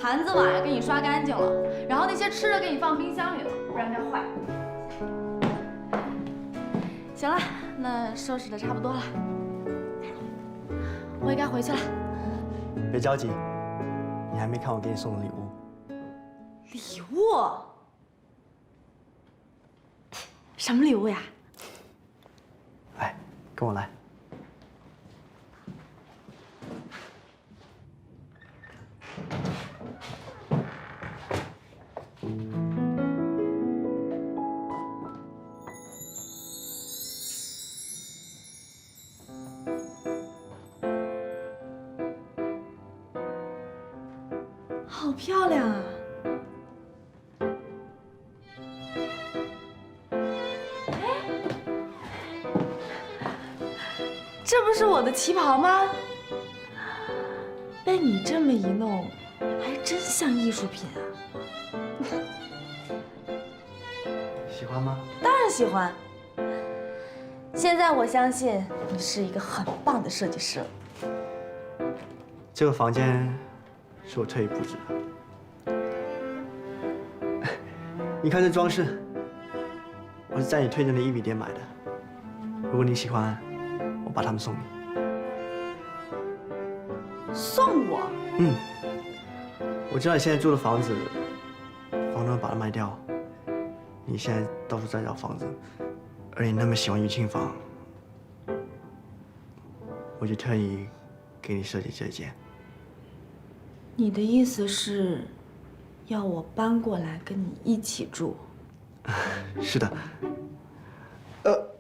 盘子碗给你刷干净了，然后那些吃的给你放冰箱里了，不然该坏。行了，那收拾的差不多了，我也该回去了。别着急，你还没看我给你送的礼物。礼物？什么礼物呀？来，跟我来。好漂亮啊！这不是我的旗袍吗？被你这么一弄，还真像艺术品啊！喜欢吗？当然喜欢。现在我相信你是一个很棒的设计师了。这个房间是我特意布置的。你看这装饰，我是在你推荐的艺笔店买的。如果你喜欢，我把它们送你。送我？嗯。我知道你现在住的房子，房东把它卖掉。你现在到处在找房子，而你那么喜欢玉清房，我就特意给你设计这件。你的意思是，要我搬过来跟你一起住？是的。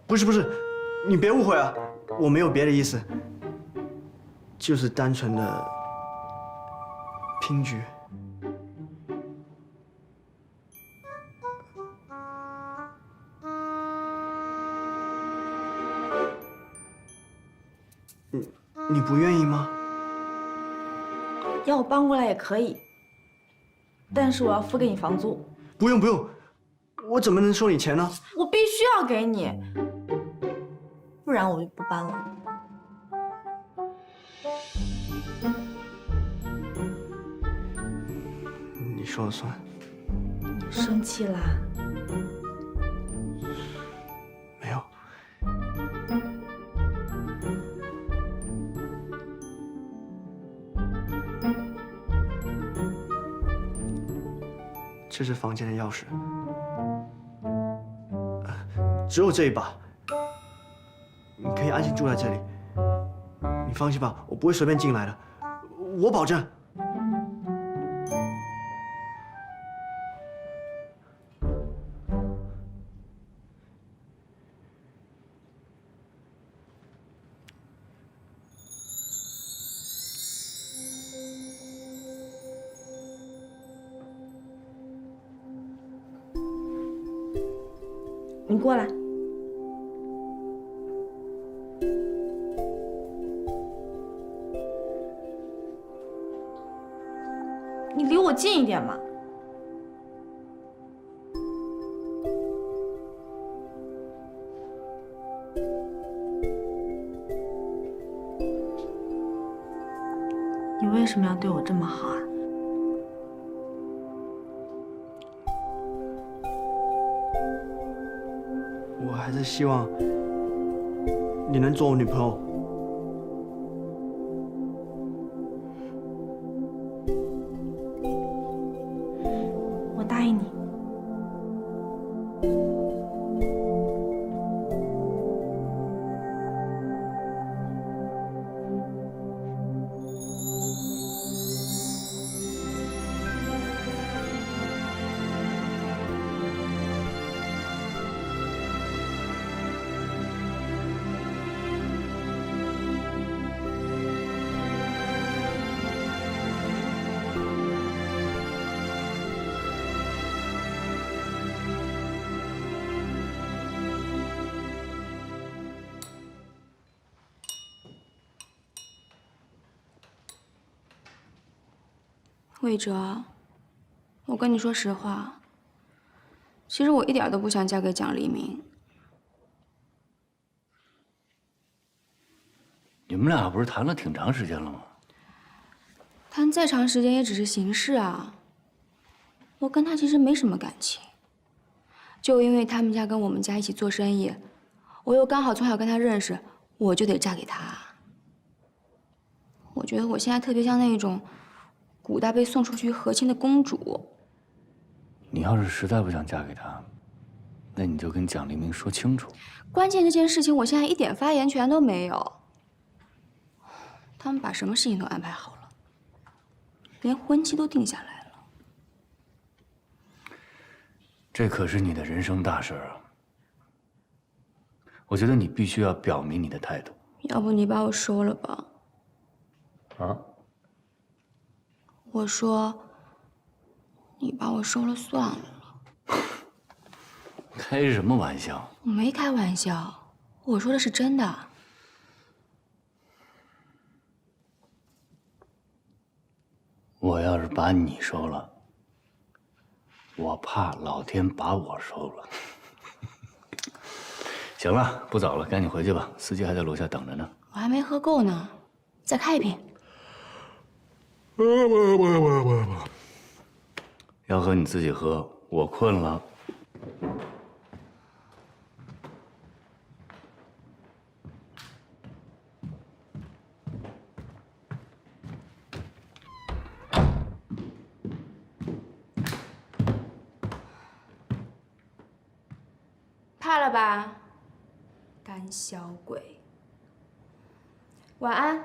不是，你别误会啊，我没有别的意思，就是单纯的拼剧。你不愿意吗？要我搬过来也可以，但是我要付给你房租。不用，我怎么能收你钱呢？我必须要给你，不然我就不搬了。你说了算。你生气啦？没有。这是房间的钥匙，只有这一把，你可以安心住在这里。你放心吧，我不会随便进来的，我保证。你过来。你离我近一点嘛。你为什么要对我这么好啊？我还是希望你能做我女朋友。我答应你。魏哲，我跟你说实话，其实我一点都不想嫁给蒋黎明。你们俩不是谈了挺长时间了吗？谈再长时间也只是形式啊。我跟他其实没什么感情，就因为他们家跟我们家一起做生意，我又刚好从小跟他认识，我就得嫁给他。我觉得我现在特别像那种古代被送出去和亲的公主。你要是实在不想嫁给他，那你就跟蒋黎明说清楚。关键这件事情，我现在一点发言权都没有。他们把什么事情都安排好了，连婚期都定下来了。这可是你的人生大事啊！我觉得你必须要表明你的态度。要不你把我收了吧？啊？我说，你把我收了算了。开什么玩笑？我没开玩笑，我说的是真的。我要是把你收了，我怕老天把我收了。行了，不早了，赶紧回去吧，司机还在楼下等着呢。我还没喝够呢，再开一瓶。不，要喝你自己喝，我困了。怕了吧，胆小鬼。晚安。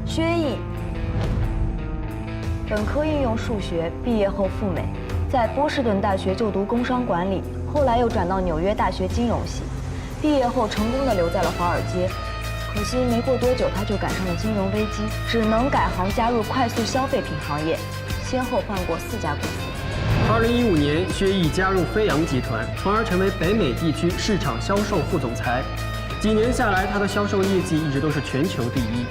薛毅，本科应用数学，毕业后赴美，在波士顿大学就读工商管理，后来又转到纽约大学金融系，毕业后成功的留在了华尔街。可惜没过多久，他就赶上了金融危机，只能改行加入快速消费品行业，先后换过4家公司。2015年，薛毅加入飞扬集团，从而成为北美地区市场销售副总裁。几年下来，他的销售业绩一直都是全球第一。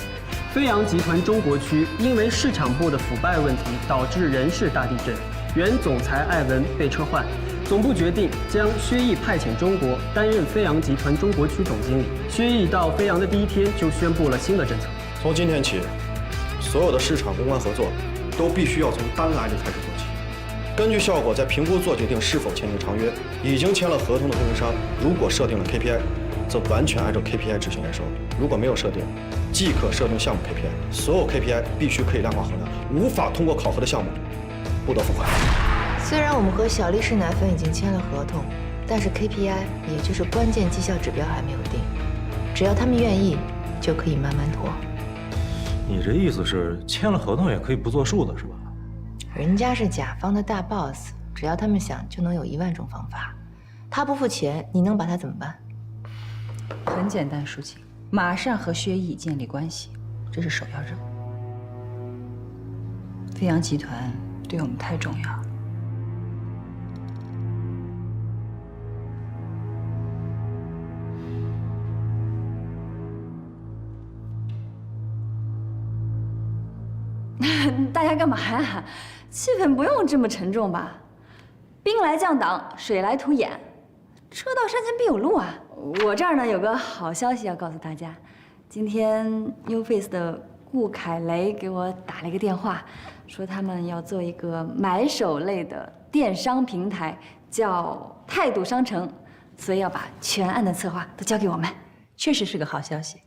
飞扬集团中国区因为市场部的腐败问题导致人事大地震，原总裁艾文被撤换，总部决定将薛毅派遣中国担任飞扬集团中国区总经理。薛毅到飞扬的第一天就宣布了新的政策：从今天起，所有的市场公关合作都必须要从单来的开始做起，根据效果再评估做决定是否签订长约。已经签了合同的供应商，如果设定了 KPI， 则完全按照 KPI 执行验收；如果没有设定，即可设定项目 KPI， 所有 KPI 必须可以量化衡量，无法通过考核的项目不得付款。虽然我们和小丽士奶粉已经签了合同，但是 KPI 也就是关键绩效指标还没有定，只要他们愿意，就可以慢慢拖。你这意思是签了合同也可以不作数的是吧？人家是甲方的大 boss， 只要他们想，就能有1万种方法。他不付钱，你能把他怎么办？很简单，舒淇，马上和薛毅建立关系，这是首要任务。飞扬集团对我们太重要了。大家干嘛呀？气氛不用这么沉重吧？兵来将挡，水来土掩，车到山前必有路啊！我这儿呢有个好消息要告诉大家，今天 NewFace 的顾凯雷给我打了一个电话，说他们要做一个买手类的电商平台，叫态度商城，所以要把全案的策划都交给我们。确实是个好消息。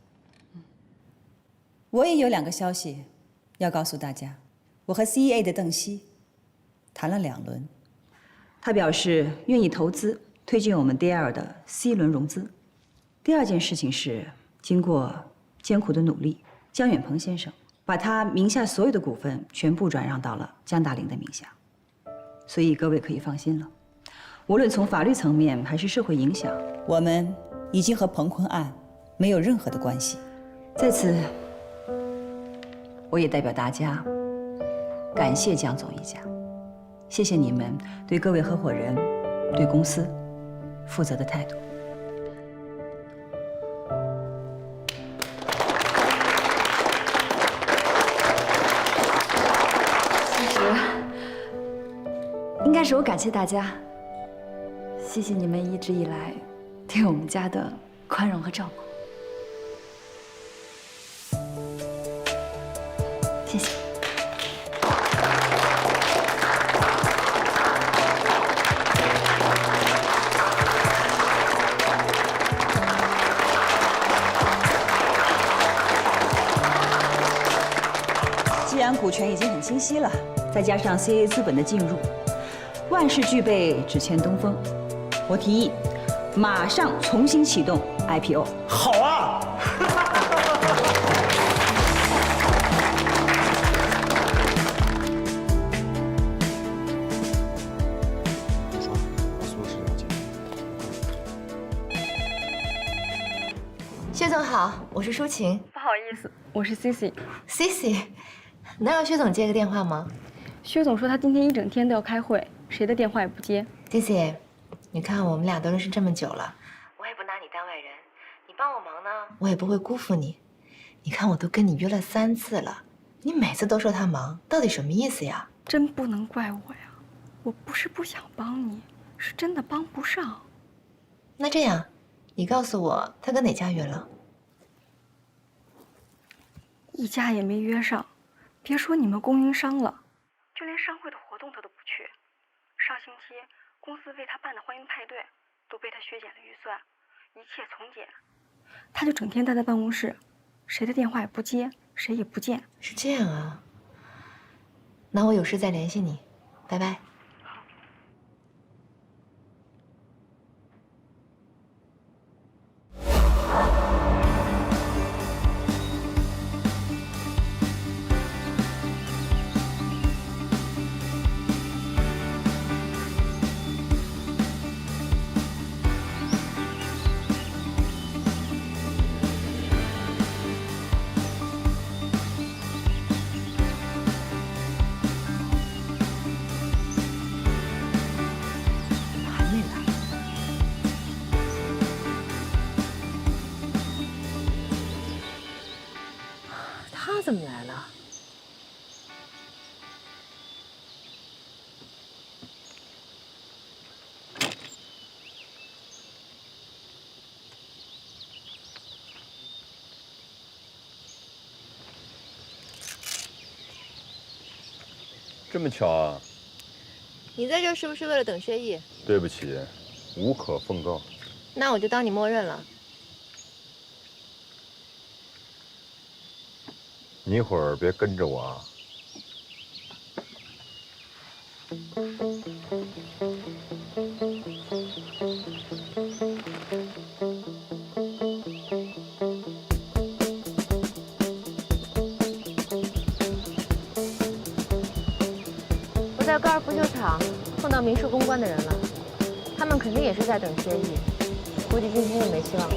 我也有2个消息要告诉大家。我和 CEA 的邓曦谈了2轮，他表示愿意投资推进我们 DL 的 C 轮融资。第2件事情是，经过艰苦的努力，江远鹏先生把他名下所有的股份全部转让到了江大林的名下，所以各位可以放心了。无论从法律层面还是社会影响，我们已经和彭坤案没有任何的关系。在此，我也代表大家感谢江总一家。谢谢你们对各位合伙人、对公司负责的态度。其实，应该是我感谢大家，谢谢你们一直以来对我们家的宽容和照顾。谢谢。既然股权已经很清晰了，再加上 CA 资本的进入，万事俱备，只欠东风。我提议，马上重新启动 IPO。好啊！说，把所有事情都解决。薛总好，我是舒晴。不好意思，我是 Cici。Cici，能让薛总接个电话吗薛总说他今天一整天都要开会，谁的电话也不接。 ？Cici，你看我们俩都认识这么久了，我也不拿你当外人，你帮我忙呢，我也不会辜负你。你看我都跟你约了3次了，你每次都说他忙，到底什么意思呀？真不能怪我呀，我不是不想帮你，是真的帮不上。那这样，你告诉我他跟哪家约了？一家也没约上，别说你们供应商了，就连商会的活动他都不去。上星期公司为他办的欢迎派对都被他削减了预算，一切从简。他就整天待在办公室，谁的电话也不接，谁也不见。是这样啊，那我有事再联系你，拜拜。他怎么来了？这么巧啊！你在这是不是为了等薛毅？对不起，无可奉告。那我就当你默认了。你一会儿别跟着我啊！我在高尔夫球场碰到民事公关的人了，他们肯定也是在等薛毅，估计今天也没希望了。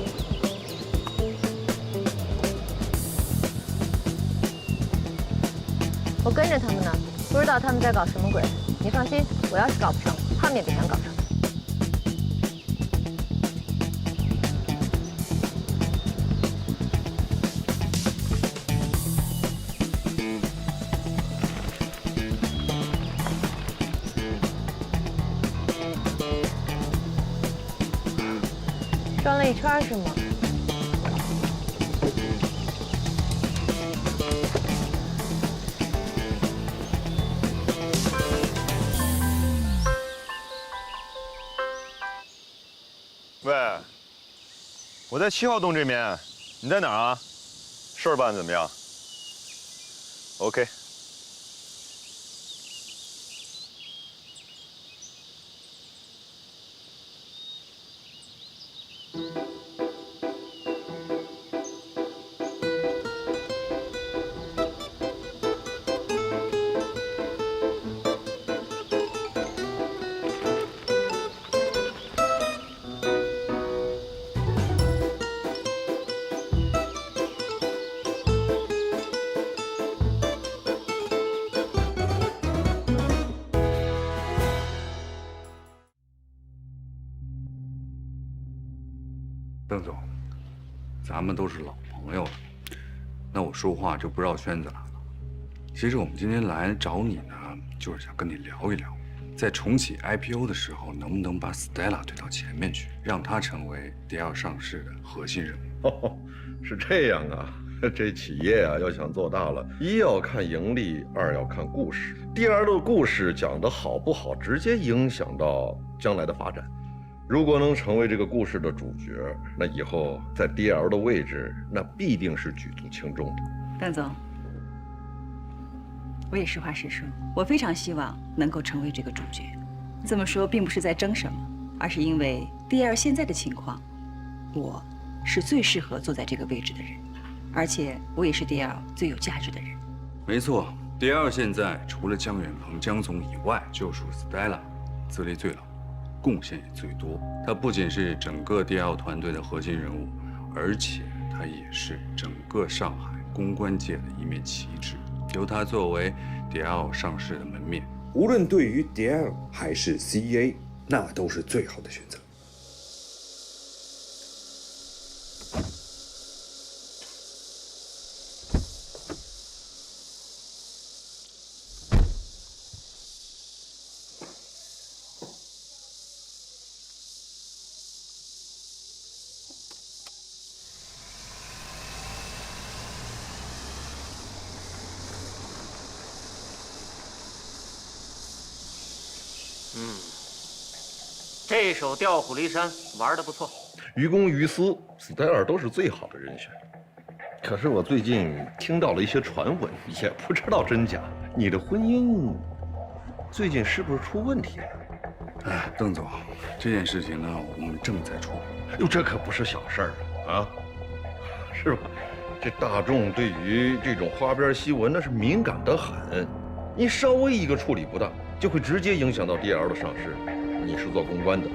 我跟着他们呢，不知道他们在搞什么鬼。你放心，我要是搞不成，他们也别想搞成。转了一圈是吗？喂，我在7号洞这边，你在哪儿啊？事儿办得怎么样 ？OK。邓总，咱们都是老朋友了，那我说话就不绕圈子来了。其实我们今天来找你呢，就是想跟你聊一聊，在重启 IPO 的时候，能不能把 Stella 推到前面去，让她成为DL上市的核心人物？哦，是这样啊。这企业啊，要想做大了，一要看盈利，二要看故事。DL 的故事讲得好不好，直接影响到将来的发展。如果能成为这个故事的主角，那以后在 DL 的位置，那必定是举足轻重的。邓总，我也实话实说，我非常希望能够成为这个主角。这么说并不是在争什么，而是因为 DL 现在的情况，我是最适合坐在这个位置的人。而且我也是 DL 最有价值的人。没错 ，DL 现在除了姜远鹏、姜总以外，就属 Stella 资历最老，贡献也最多。他不仅是整个 DL 团队的核心人物，而且他也是整个上海公关界的一面旗帜。由他作为 DL 上市的门面，无论对于 DL 还是 CEA， 那都是最好的选择。这首《调虎离山》玩得不错，于公于私 ，Stella 都是最好的人选。可是我最近听到了一些传闻，也不知道真假。你的婚姻最近是不是出问题了？哎，邓总，这件事情呢，我们正在处理。哟，这可不是小事儿啊，是吧？这大众对于这种花边新闻那是敏感得很，你稍微一个处理不当，就会直接影响到 DL 的上市。你是做公关的，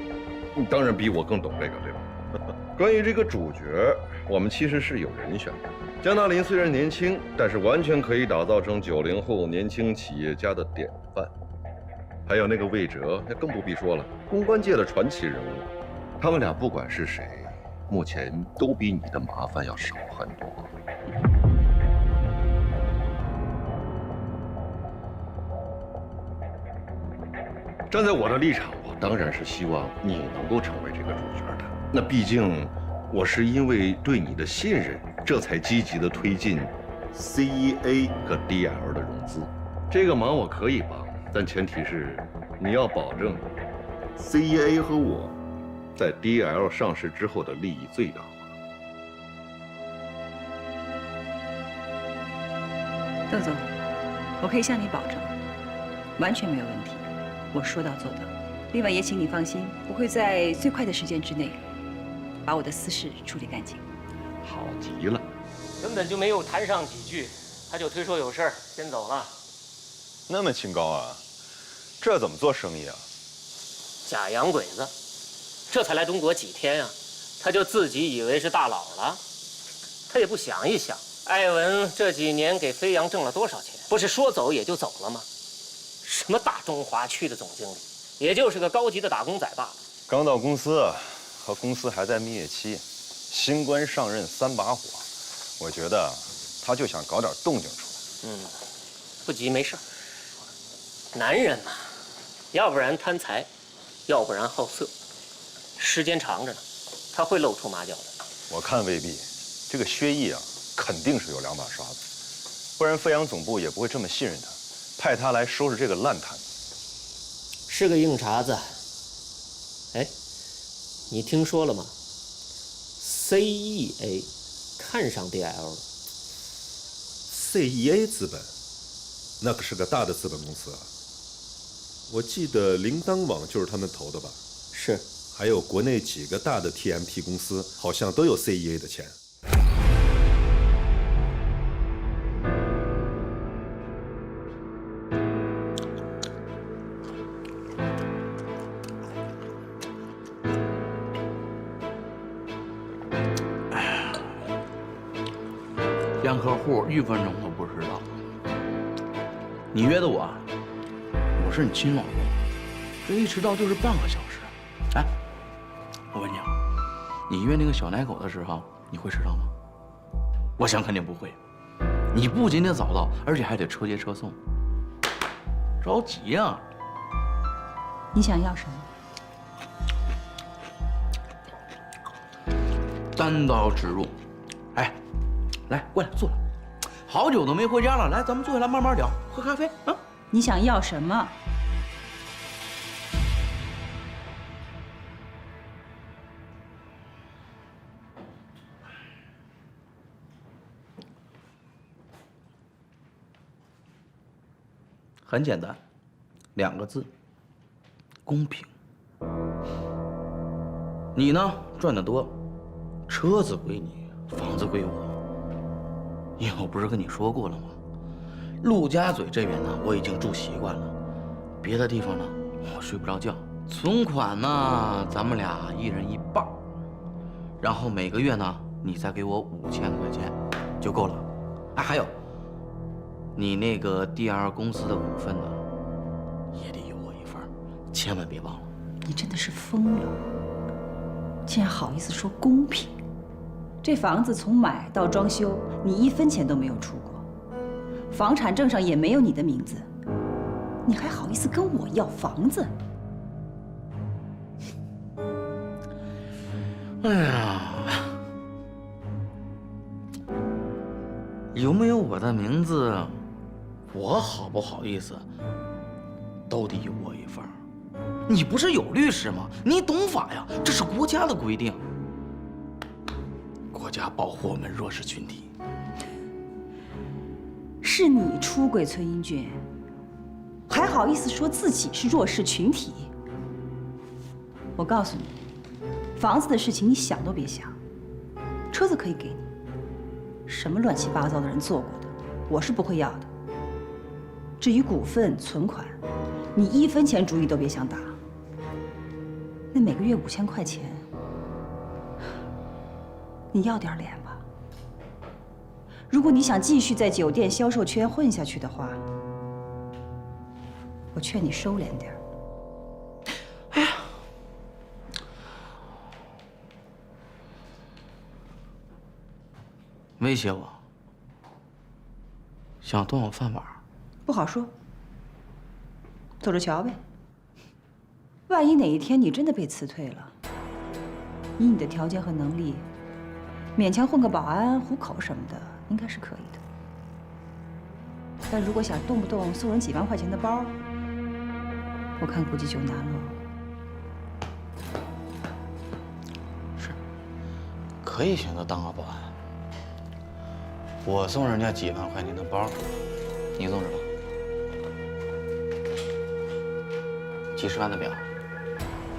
你当然比我更懂这个，对吧？关于这个主角，我们其实是有人选的。江大林虽然年轻，但是完全可以打造成90后年轻企业家的典范。还有那个魏哲，那更不必说了，公关界的传奇人物。他们俩不管是谁，目前都比你的麻烦要少很多。站在我的立场，我当然是希望你能够成为这个主角的。那毕竟，我是因为对你的信任，这才积极的推进 CEA 和 DL 的融资。这个忙我可以帮，但前提是你要保证 CEA 和我在 DL 上市之后的利益最大化。邓总，我可以向你保证，完全没有问题。我说到做到。另外也请你放心，我会在最快的时间之内把我的私事处理干净。好极了。根本就没有谈上几句，他就推说有事儿先走了。那么清高啊？这怎么做生意啊？假洋鬼子，这才来中国几天啊，他就自己以为是大佬了。他也不想一想，艾文这几年给飞扬挣了多少钱？不是说走也就走了吗？什么大中华区的总经理，也就是个高级的打工仔罢了。刚到公司，和公司还在蜜月期，新官上任3把火，我觉得他就想搞点动静出来。不急没事儿。男人嘛，要不然贪财，要不然好色，时间长着呢，他会露出马脚的。我看未必，这个薛毅啊，肯定是有2把刷子，不然飞扬总部也不会这么信任他。派他来收拾这个烂摊子，是个硬茬子。哎，你听说了吗 ？CEA 看上 DL 了。CEA 资本，那可是个大的资本公司啊。我记得铃铛网就是他们投的吧？是。还有国内几个大的 TMP 公司，好像都有 CEA 的钱。见客户1分钟都不迟到。你约的我，我是你亲老公，这一迟到就是半个小时。哎，我问你啊，你约那个小奶狗的时候，你会迟到吗？我想肯定不会。你不仅得早到，而且还得车接车送，着急呀。你想要什么？单刀直入。哎，来，过来坐。好久都没回家了，来，咱们坐下来慢慢聊，喝咖啡啊。你想要什么？很简单，2个字：公平。你呢，赚得多，车子归你，房子归我。因为我不是跟你说过了吗？陆家嘴这边呢，我已经住习惯了，别的地方呢，我睡不着觉。存款呢，咱们俩1人1半，然后每个月呢，你再给我5000块钱，就够了。哎，还有，你那个第2公司的股份呢，也得有我一份，千万别忘了。你真的是疯了，竟然好意思说公平！这房子从买到装修，你1分钱都没有出过，房产证上也没有你的名字，你还好意思跟我要房子？哎呀，有没有我的名字，我好不好意思，都得有我一份。你不是有律师吗？你懂法呀，这是国家的规定。国家保护我们弱势群体。是你出轨崔英俊，还好意思说自己是弱势群体？我告诉你，房子的事情你想都别想，车子可以给你，什么乱七八糟的人做过的，我是不会要的。至于股份、存款，你1分钱主意都别想打。那每个月5000块钱，你要点脸吧。如果你想继续在酒店销售圈混下去的话，我劝你收敛点。哎呀，威胁我，想断我饭碗？不好说，走着瞧呗。万一哪一天你真的被辞退了，以你的条件和能力，勉强混个保安、糊口什么的，应该是可以的。但如果想动不动送人几万块钱的包，我看估计就难了。是，可以选择当个保安。我送人家几万块钱的包，你送什么？几十万的表，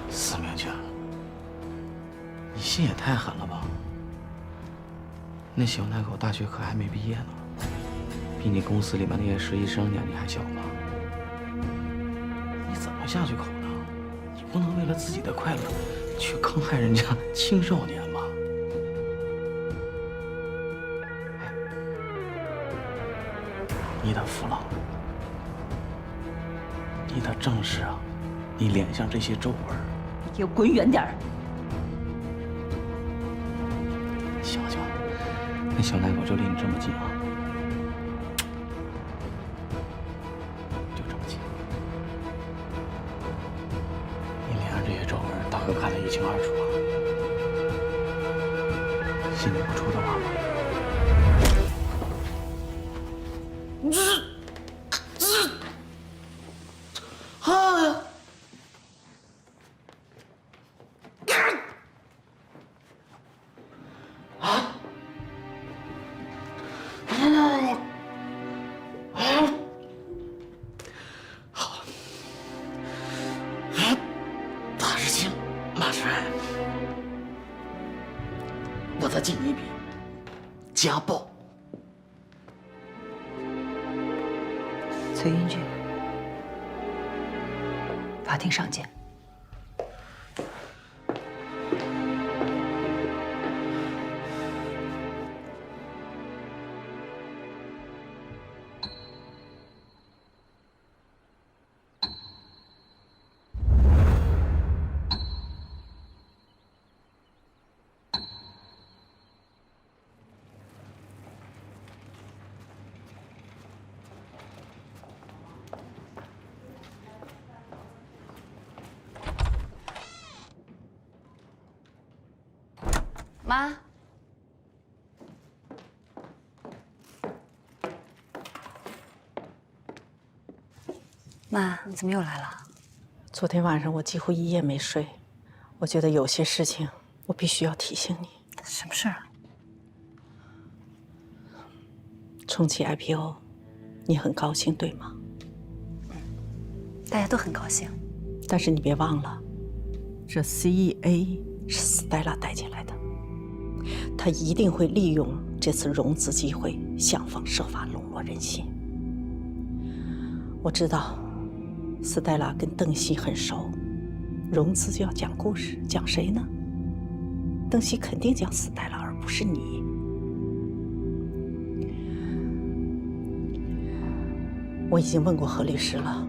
死命劝。你心也太狠了吧！那小奶狗大学可还没毕业呢，比你公司里面那些实习生年纪还小吧？你怎么下去口呢？你不能为了自己的快乐去坑害人家青少年吧？哎，你的父老，你的正事啊，你脸上这些皱纹，你给我滚远点儿！想想，那小奶狗就离你这么近啊，就这么近。你脸上这些皱纹，大哥看得一清二楚啊。心里不出的话吗？哎呀！好，大事情马上来，我再进一笔，家暴。崔英俊，法庭上见。妈。妈，你怎么又来了？昨天晚上我几乎一夜没睡，我觉得有些事情我必须要提醒你。什么事儿啊？重启 IPO， 你很高兴对吗？大家都很高兴。但是你别忘了，这 CEA 是 Stella 带进来的，他一定会利用这次融资机会，想方设法笼络人心。我知道，Stella 跟邓曦很熟，融资就要讲故事，讲谁呢？邓曦肯定讲Stella，而不是你。我已经问过何律师了，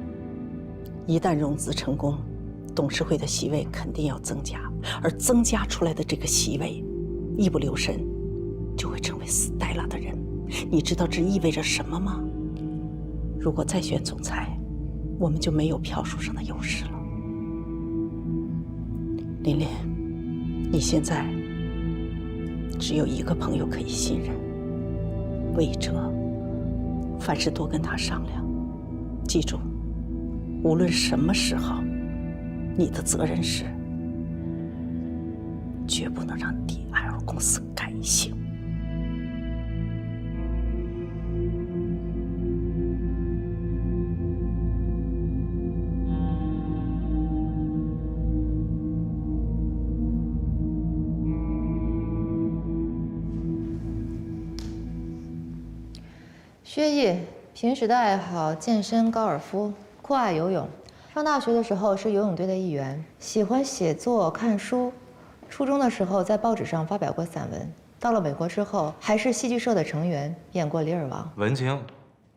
一旦融资成功，董事会的席位肯定要增加，而增加出来的这个席位，一不留神就会成为Stella的人。你知道这意味着什么吗？如果再选总裁，我们就没有票数上的优势了。琳琳，你现在只有一个朋友可以信任，魏哲。凡事多跟他商量，记住，无论什么时候，你的责任是绝不能让 DL 公司改姓。薛毅平时的爱好健身、高尔夫，酷爱游泳。上大学的时候是游泳队的一员，喜欢写作、看书。初中的时候在报纸上发表过散文。到了美国之后，还是戏剧社的成员，演过《李尔王》。文青，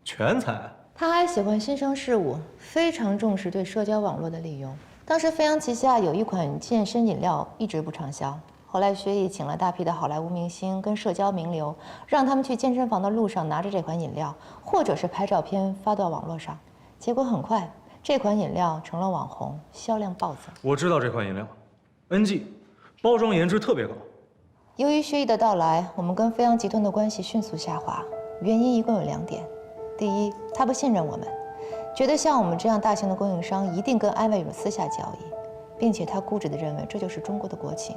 全才。他还喜欢新生事物，非常重视对社交网络的利用。当时飞扬旗下有一款健身饮料一直不畅销。后来，薛毅请了大批的好莱坞明星跟社交名流，让他们去健身房的路上拿着这款饮料，或者是拍照片发到网络上。结果很快，这款饮料成了网红，销量暴增。我知道这款饮料 ，NG， 包装颜值特别高。由于薛毅的到来，我们跟飞扬集团的关系迅速下滑，原因一共有2点：第一，他不信任我们，觉得像我们这样大型的供应商一定跟安慰有私下交易，并且他固执地认为这就是中国的国情。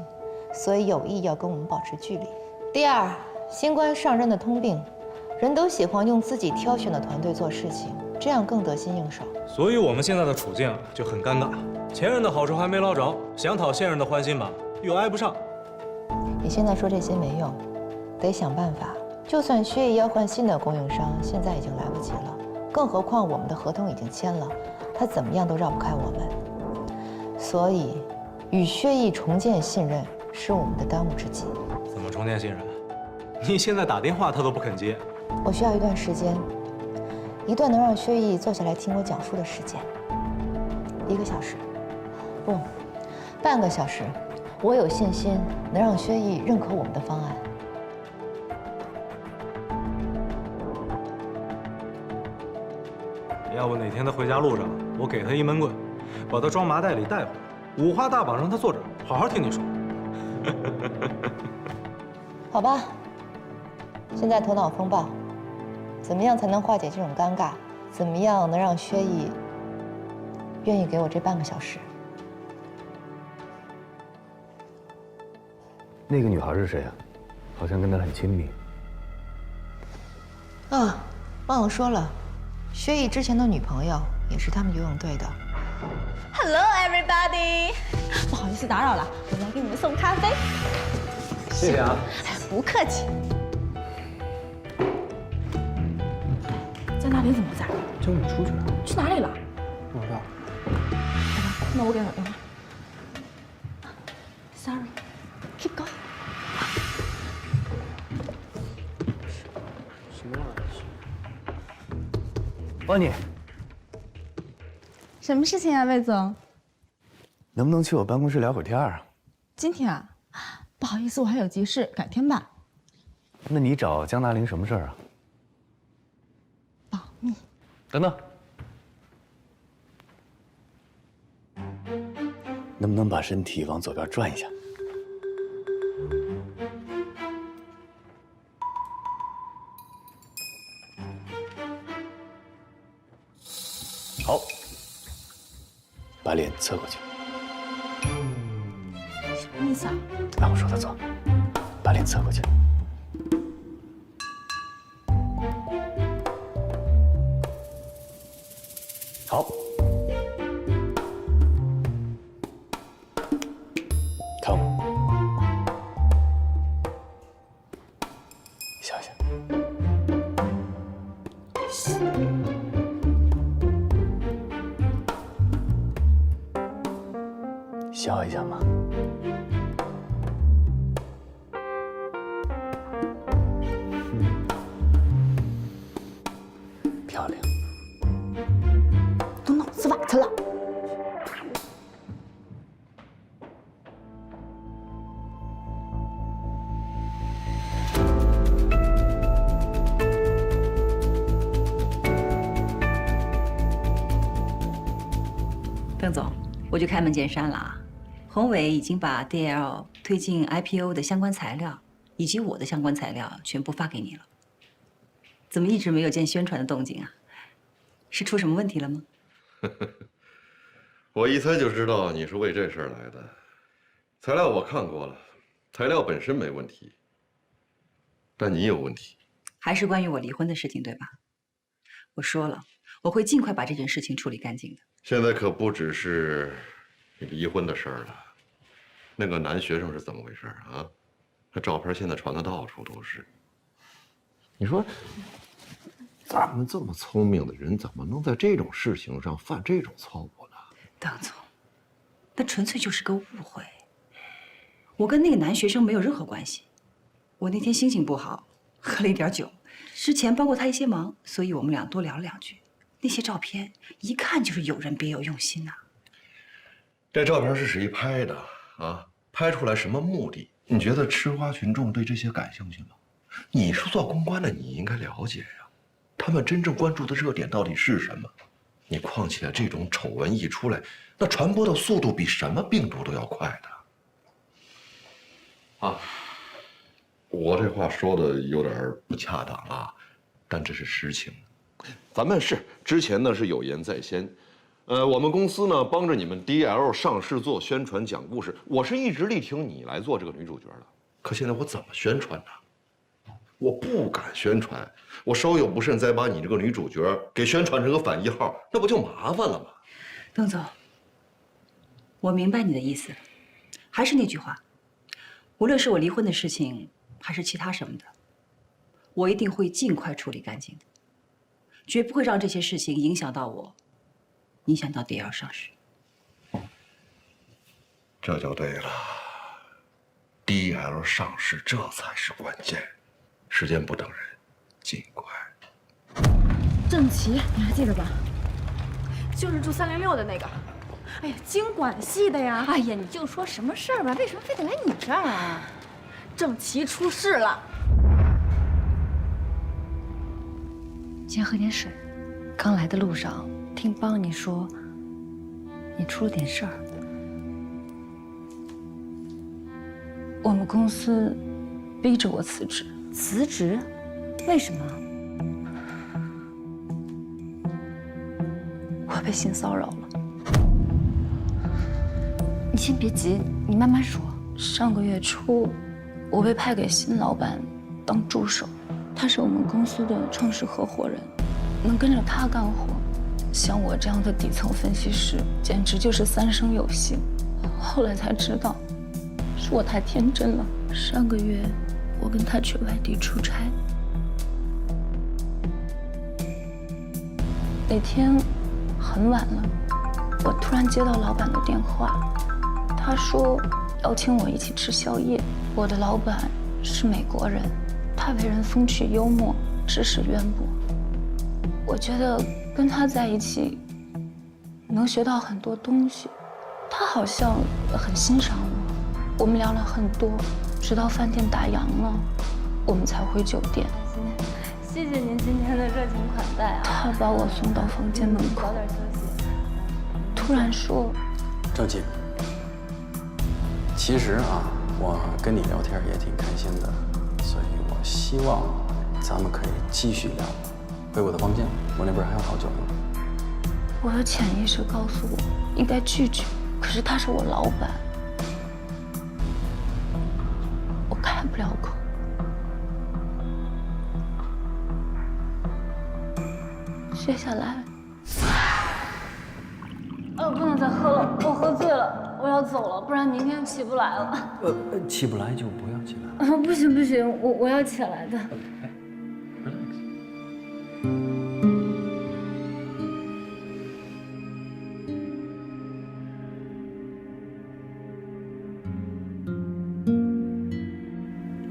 所以有意要跟我们保持距离。第二，新官上任的通病，人都喜欢用自己挑选的团队做事情，这样更得心应手。所以我们现在的处境就很尴尬，前任的好处还没捞着，想讨现任的欢心吧，又挨不上。你现在说这些没用，得想办法。就算薛毅要换新的供应商，现在已经来不及了，更何况我们的合同已经签了，他怎么样都绕不开我们。所以，与薛毅重建信任是我们的当务之急。怎么重建信任？你现在打电话他都不肯接。我需要一段时间，一段能让薛毅坐下来听我讲述的时间。1个小时，不，半个小时。我有信心能让薛毅认可我们的方案。要不哪天他回家路上，我给他一闷棍，把他装麻袋里带回来，五花大绑让他坐这儿，好好听你说。好吧，现在头脑风暴，怎么样才能化解这种尴尬？怎么样能让薛毅愿意给我这半个小时？那个女孩是谁啊？好像跟他很亲密。啊，忘了说了，薛毅之前的女朋友也是他们游泳队的。Hello everybody， 不好意思打扰了，我来给你们送咖啡。谢谢啊。哎，不客气。江大林怎么不在？叫你出去了。去哪里了？不知道。好吧，那我给他打电话。Sorry， keep going。什么玩意儿？帮你。什么事情啊，魏总？能不能去我办公室聊会儿天啊？今天啊，不好意思，我还有急事，改天吧。那你找江大林什么事儿啊？保密。等等，能不能把身体往左边转一下？侧过去。什么意思啊？按我说的做，把脸侧过去。好，看我，笑一下。笑一下嘛。漂亮。都脑子瓦特了。邓总，我去开门见山了啊！宏伟已经把 DL 推进 IPO 的相关材料以及我的相关材料全部发给你了。怎么一直没有见宣传的动静啊？是出什么问题了吗？我一猜就知道你是为这事儿来的。材料我看过了，材料本身没问题，但你有问题。还是关于我离婚的事情，对吧？我说了，我会尽快把这件事情处理干净的。现在可不只是你离婚的事儿了，那个男学生是怎么回事啊？那照片现在传的到处都是。你说，咱们这么聪明的人，怎么能在这种事情上犯这种错误呢？邓总，那纯粹就是个误会。我跟那个男学生没有任何关系。我那天心情不好，喝了一点酒，之前帮过他一些忙，所以我们俩多聊了2句。那些照片一看就是有人别有用心呐。这照片是谁拍的啊？拍出来什么目的？你觉得吃瓜群众对这些感兴趣吗？你是做公关的，你应该了解呀，他们真正关注的热点到底是什么？你况且这种丑闻一出来，那传播的速度比什么病毒都要快的。啊，我这话说的有点不恰当啊，但这是实情。咱们是之前呢是有言在先，我们公司呢帮着你们 DL 上市做宣传讲故事，我是一直力挺你来做这个女主角的。可现在我怎么宣传呢？我不敢宣传，我稍有不慎再把你这个女主角给宣传成个反1号，那不就麻烦了吗？邓总，我明白你的意思，还是那句话，无论是我离婚的事情，还是其他什么的，我一定会尽快处理干净的。绝不会让这些事情影响到我，影响到 DL 上市。这就对了 ，DL 上市这才是关键，时间不等人，尽快。郑琦，你还记得吧？就是住306的那个。哎呀，经管系的呀。哎呀，你就说什么事儿吧，为什么非得来你这儿啊？郑琦出事了。先喝点水。刚来的路上听邦你说，你出了点事儿。我们公司逼着我辞职。辞职？为什么？我被性骚扰了。你先别急，你慢慢说。上个月初，我被派给新老板当助手。他是我们公司的创始合伙人，能跟着他干活，像我这样的底层分析师，简直就是3生有幸。后来才知道，是我太天真了。上个月，我跟他去外地出差，那天很晚了，我突然接到老板的电话，他说邀请我一起吃宵夜。我的老板是美国人。他为人风趣幽默，知识渊博。我觉得跟他在一起，能学到很多东西。他好像很欣赏我，我们聊了很多，直到饭店打烊了，我们才回酒店。谢谢您今天的热情款待啊！他把我送到房间门口，早点休息。突然说：“郑琦，其实啊，我跟你聊天也挺开心的。”所以我希望咱们可以继续聊，回我的房间，我那边还有好酒呢。我的潜意识告诉我应该拒绝，可是他是我老板，我开不了口。接下来，不能再喝了，我喝醉了，我要走了，不然明天起不来了。起不来就不要起来。不行不行，我要起来的。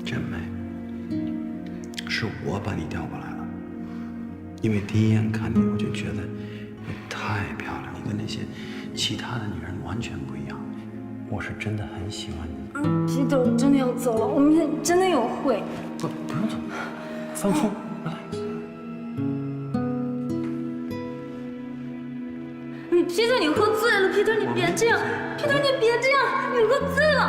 真美，是我把你调过来了，因为第一眼看你我就觉得你太漂亮，你跟那些其他的女人完全不一样，我是真的很喜欢你。皮特，我真的要走了，我明天真的有会。不用走，放松。皮特，你喝醉了，皮特，你别这样，皮特，你别这样，你喝醉了。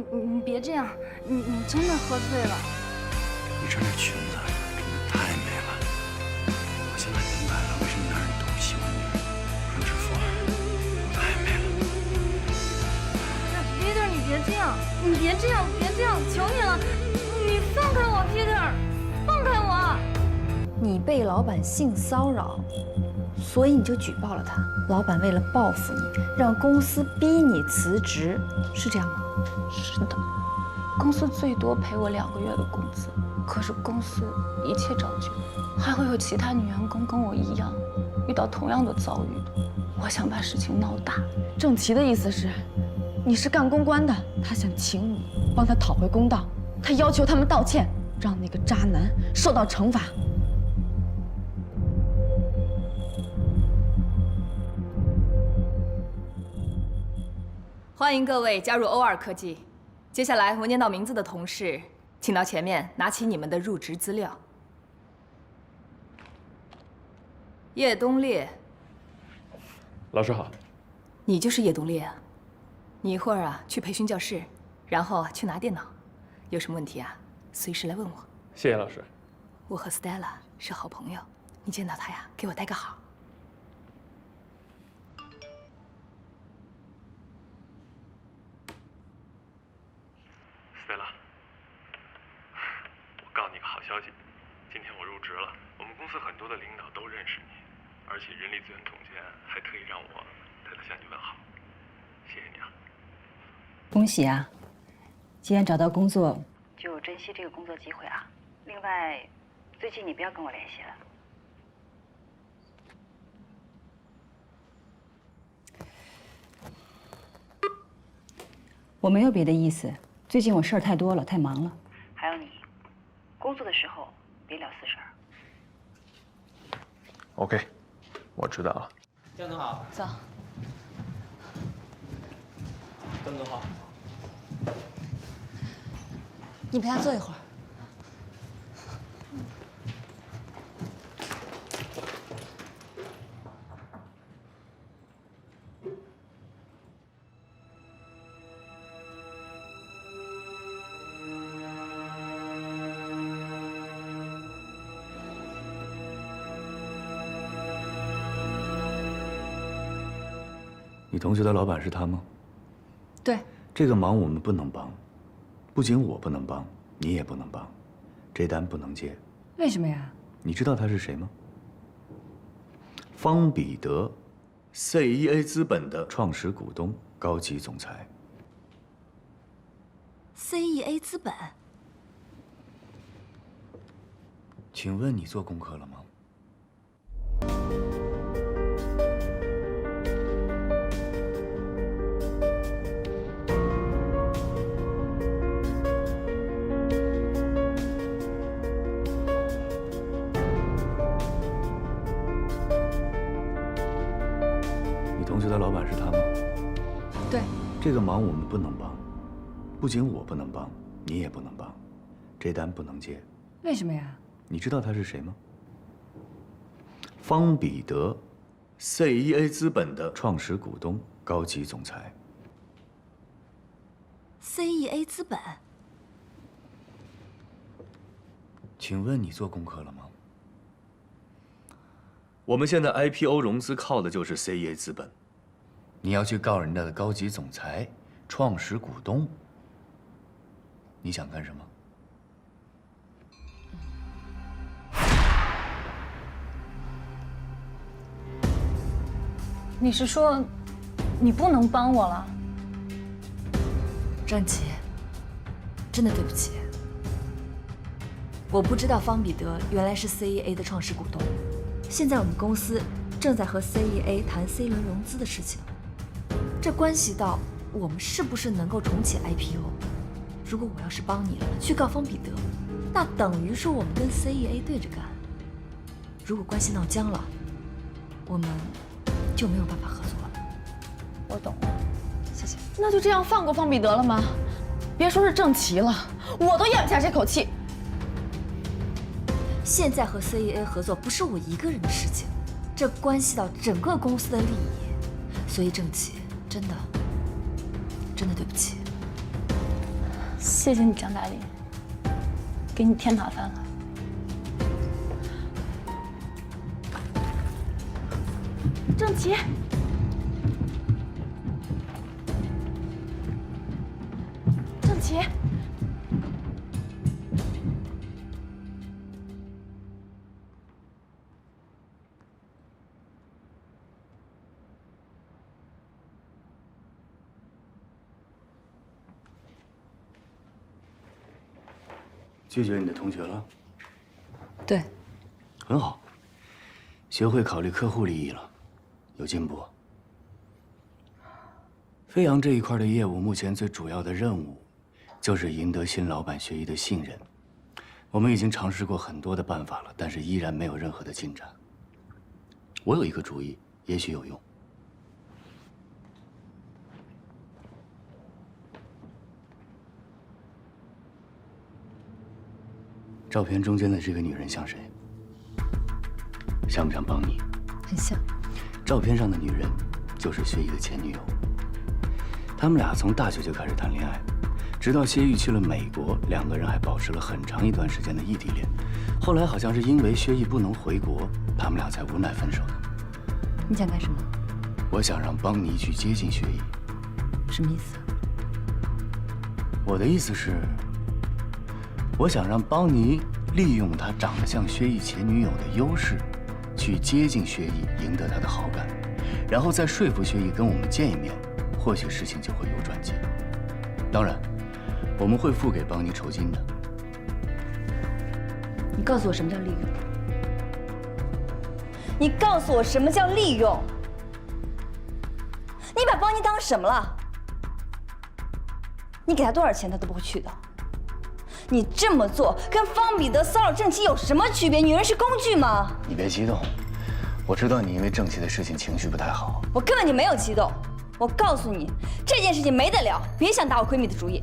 你别这样，你真的喝醉了。你穿这裙子真的太美了，我现在明白了为什么男人都喜欢女人，穿制服太美了。皮特，你别这样，你别这样，别这样，求你了，你放开我，皮特，放开我。你被老板性骚扰，所以你就举报了他。老板为了报复你，让公司逼你辞职，是这样吗？是的，公司最多赔我2个月的工资，可是公司一切照旧，还会有其他女员工跟我一样遇到同样的遭遇的。我想把事情闹大。郑琦的意思是，你是干公关的，他想请你帮他讨回公道，他要求他们道歉，让那个渣男受到惩罚。欢迎各位加入O2科技。接下来我念到名字的同事，请到前面拿起你们的入职资料。叶东烈，老师好。你就是叶东烈啊？你一会儿去培训教室，然后去拿电脑。有什么问题随时来问我。谢谢老师。我和 Stella 是好朋友，你见到她给我带个好。Stella， 我告诉你个好消息，今天我入职了。我们公司很多的领导都认识你，而且人力资源总监还特意让我带他向你问好。谢谢你啊！恭喜啊！既然找到工作，就珍惜这个工作机会啊。另外，最近你不要跟我联系了。我没有别的意思。最近我事儿太多了，太忙了。还有你，工作的时候别聊私事儿。OK， 我知道了。江总好。走。江总好。你陪他坐一会儿。你同学的老板是他吗？对。这个忙我们不能帮，不仅我不能帮，你也不能帮，这单不能接。为什么呀？你知道他是谁吗？方彼得 ，CEA 资本的创始股东、高级总裁。CEA 资本。请问你做功课了吗？同学的老板是他吗？对。这个忙我们不能帮，不仅我不能帮，你也不能帮，这单不能接。为什么呀？你知道他是谁吗？方彼得 ，CEA 资本的创始股东、高级总裁。CEA 资本。请问你做功课了吗？我们现在 IPO 融资靠的就是 CEA 资本，你要去告人家的高级总裁、创始股东，你想干什么？你是说，你不能帮我了？张琪，真的对不起，我不知道方彼得原来是 CEA 的创始股东。现在我们公司正在和 CEA 谈 C 轮融资的事情，这关系到我们是不是能够重启 IPO。如果我要是帮你了，去告方彼得，那等于是我们跟 CEA 对着干。如果关系闹僵了，我们就没有办法合作了。我懂了，谢谢。那就这样放过方彼得了吗？别说是郑琪了，我都咽不下这口气。现在和 CEA 合作不是我一个人的事情，这关系到整个公司的利益，所以郑琪，真的对不起。谢谢你，张大林，给你添麻烦了。郑琪，郑琪。拒绝你的同学了？对，很好，学会考虑客户利益了，有进步。飞扬这一块的业务，目前最主要的任务就是赢得新老板薛毅的信任。我们已经尝试过很多的办法了，但是依然没有任何的进展。我有一个主意，也许有用。照片中间的这个女人像谁？像不像邦尼？很像。照片上的女人就是薛毅的前女友。他们俩从大学就开始谈恋爱，直到薛毅去了美国，两个人还保持了很长一段时间的异地恋。后来好像是因为薛毅不能回国，他们俩才无奈分手的。你想干什么？我想让邦尼去接近薛毅。什么意思？我的意思是，我想让邦尼利用他长得像薛毅前女友的优势，去接近薛毅，赢得他的好感，然后再说服薛毅跟我们见一面，或许事情就会有转机。当然，我们会付给邦尼酬金的。你告诉我什么叫利用？你告诉我什么叫利用？你把邦尼当什么了？你给他多少钱，他都不会去的。你这么做跟方彼得骚扰郑琪有什么区别？女人是工具吗？你别激动，我知道你因为郑琪的事情情绪不太好。我根本就没有激动。我告诉你，这件事情没得聊，别想打我闺蜜的主意。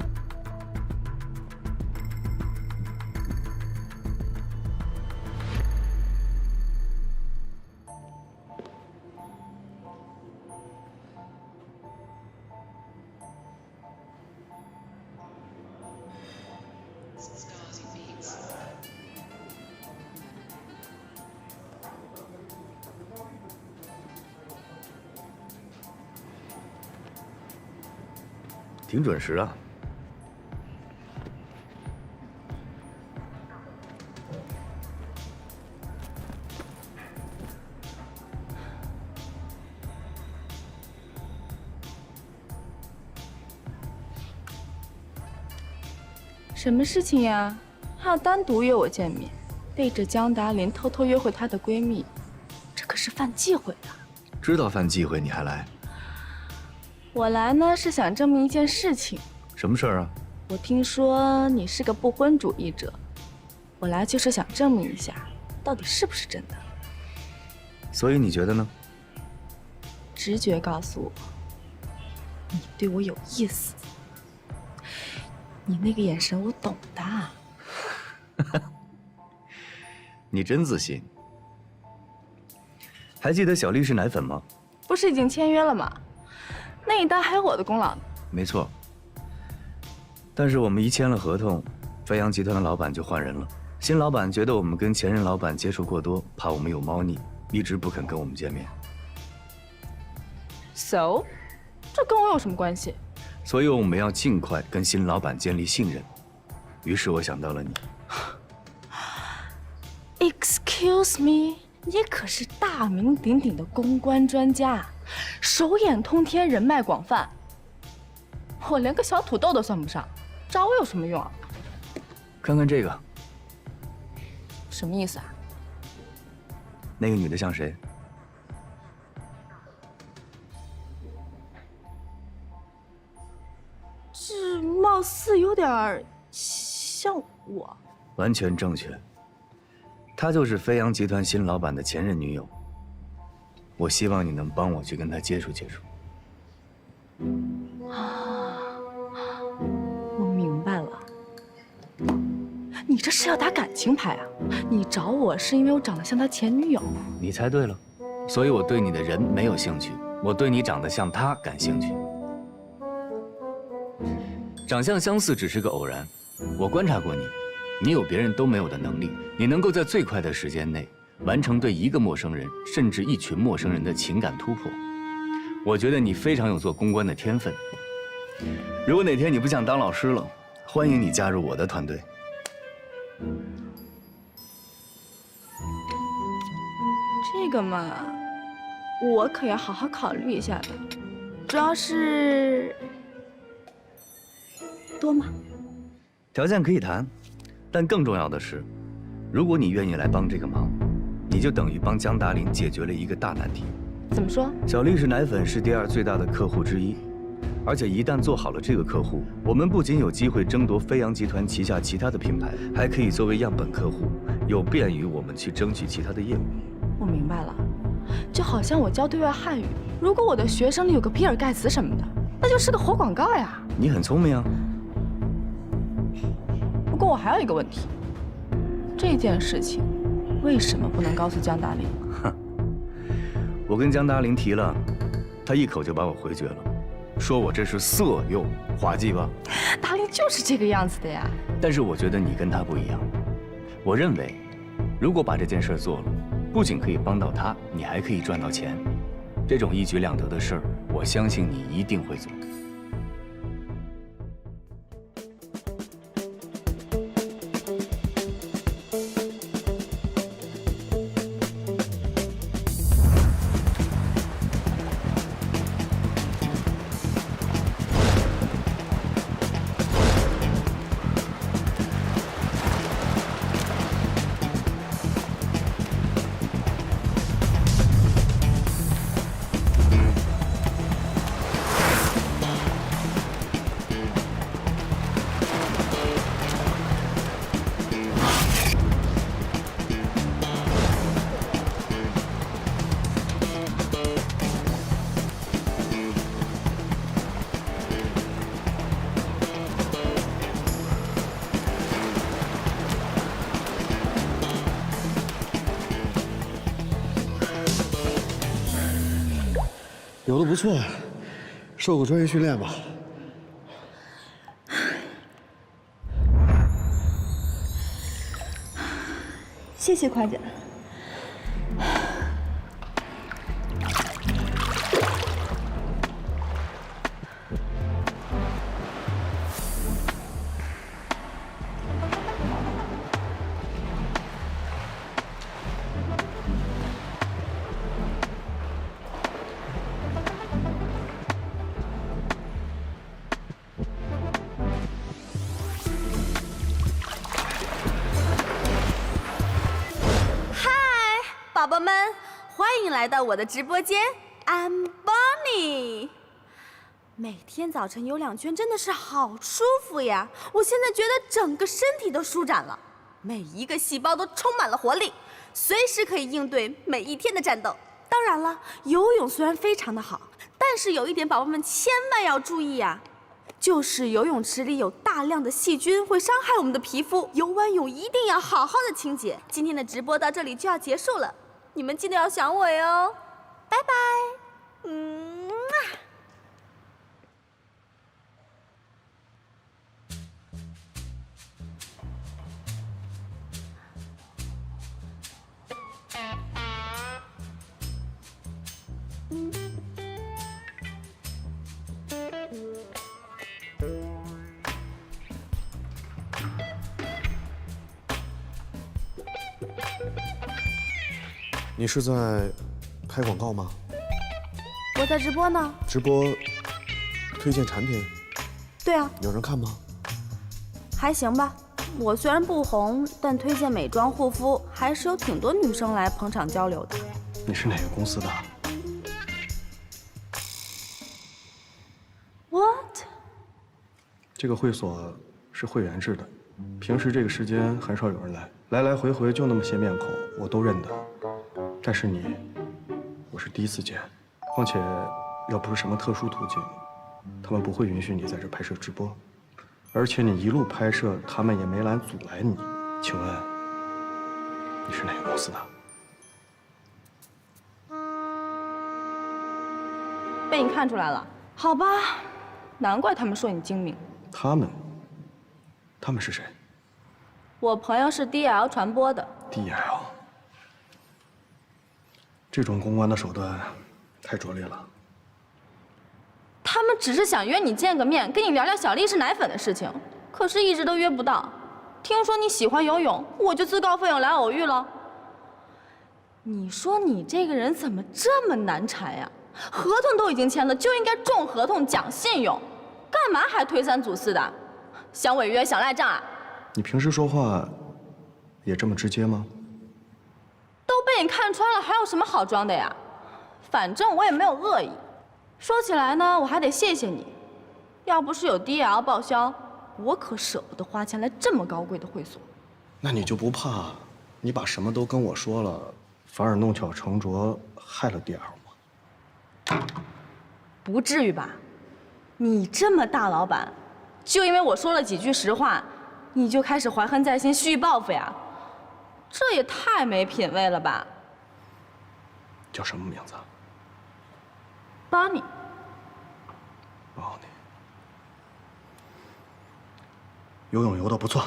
挺准时啊。什么事情呀？还要单独约我见面，背着江达林偷偷约会她的闺蜜，这可是犯忌讳的。知道犯忌讳你还来？我来呢是想证明一件事情。什么事儿啊？我听说你是个不婚主义者，我来就是想证明一下，到底是不是真的。所以你觉得呢？直觉告诉我，你对我有意思。你那个眼神我懂的。你真自信。还记得小律师奶粉吗？不是已经签约了吗？那一单还有我的功劳呢。没错。但是我们一签了合同，飞扬集团的老板就换人了。新老板觉得我们跟前任老板接触过多，怕我们有猫腻，一直不肯跟我们见面。So， 这跟我有什么关系？所以我们要尽快跟新老板建立信任。于是我想到了你。Excuse me， 你可是大名鼎鼎的公关专家，手眼通天，人脉广泛。我连个小土豆都算不上，找我有什么用啊？看看这个，什么意思啊？那个女的像谁？这貌似有点像我。完全正确。她就是飞扬集团新老板的前任女友。我希望你能帮我去跟她接触接触。我明白了，你这是要打感情牌啊？你找我是因为我长得像他前女友？你猜对了，所以我对你的人没有兴趣，我对你长得像她感兴趣。长相相似只是个偶然，我观察过你，你有别人都没有的能力，你能够在最快的时间内完成对一个陌生人甚至一群陌生人的情感突破。我觉得你非常有做公关的天分。如果哪天你不想当老师了，欢迎你加入我的团队。这个嘛，我可要好好考虑一下的。主要是多吗？条件可以谈，但更重要的是，如果你愿意来帮这个忙，你就等于帮江达林解决了一个大难题。怎么说？小丽是奶粉是第2最大的客户之一，而且一旦做好了这个客户，我们不仅有机会争夺飞扬集团旗下其他的品牌，还可以作为样本客户，有便于我们去争取其他的业务。我明白了，就好像我教对外汉语，如果我的学生里有个比尔盖茨什么的，那就是个活广告呀。你很聪明啊。不过我还有一个问题，这件事情为什么不能告诉江达林？我跟江达林提了，他一口就把我回绝了，说我这是色诱，滑稽吧？达林就是这个样子的呀。但是我觉得你跟他不一样，我认为，如果把这件事做了，不仅可以帮到他，你还可以赚到钱。这种一举两得的事儿，我相信你一定会做。有的不错，受过专业训练吧？谢谢夸奖。宝宝们，欢迎来到我的直播间 ，I'm Bonnie。每天早晨游2圈真的是好舒服呀！我现在觉得整个身体都舒展了，每一个细胞都充满了活力，随时可以应对每一天的战斗。当然了，游泳虽然非常的好，但是有一点宝宝们千万要注意呀，就是游泳池里有大量的细菌会伤害我们的皮肤，游完泳一定要好好的清洁。今天的直播到这里就要结束了。你们记得要想我哟，拜拜，你是在拍广告吗？我在直播呢。直播推荐产品？对啊，有人看吗？还行吧。我虽然不红，但推荐美妆护肤还是有挺多女生来捧场交流的。你是哪个公司的 ？What？ 这个会所是会员制的，平时这个时间很少有人来，来来回回就那么些面孔，我都认得。但是你，我是第一次见，况且要不是什么特殊途径，他们不会允许你在这拍摄直播。而且你一路拍摄，他们也没来阻拦你。请问你是哪个公司的？被你看出来了，好吧，难怪他们说你精明。他们是谁？我朋友是 DL 传播的。DL， 这种公关的手段太拙劣了。他们只是想约你见个面，跟你聊聊小丽式奶粉的事情，可是一直都约不到。听说你喜欢游泳，我就自告奋勇来偶遇了。你说你这个人怎么这么难缠呀？合同都已经签了，就应该重合同讲信用，干嘛还推三阻四的？想违约，想赖账啊？你平时说话也这么直接吗？都被你看穿了，还有什么好装的呀？反正我也没有恶意。说起来呢，我还得谢谢你，要不是有 DL 报销，我可舍不得花钱来这么高贵的会所。那你就不怕你把什么都跟我说了，反而弄巧成拙，害了 DL 吗？不至于吧？你这么大老板，就因为我说了几句实话，你就开始怀恨在心，蓄意报复呀？这也太没品位了吧！叫什么名字？Bonnie。Bonnie， 游泳游得不错。哎，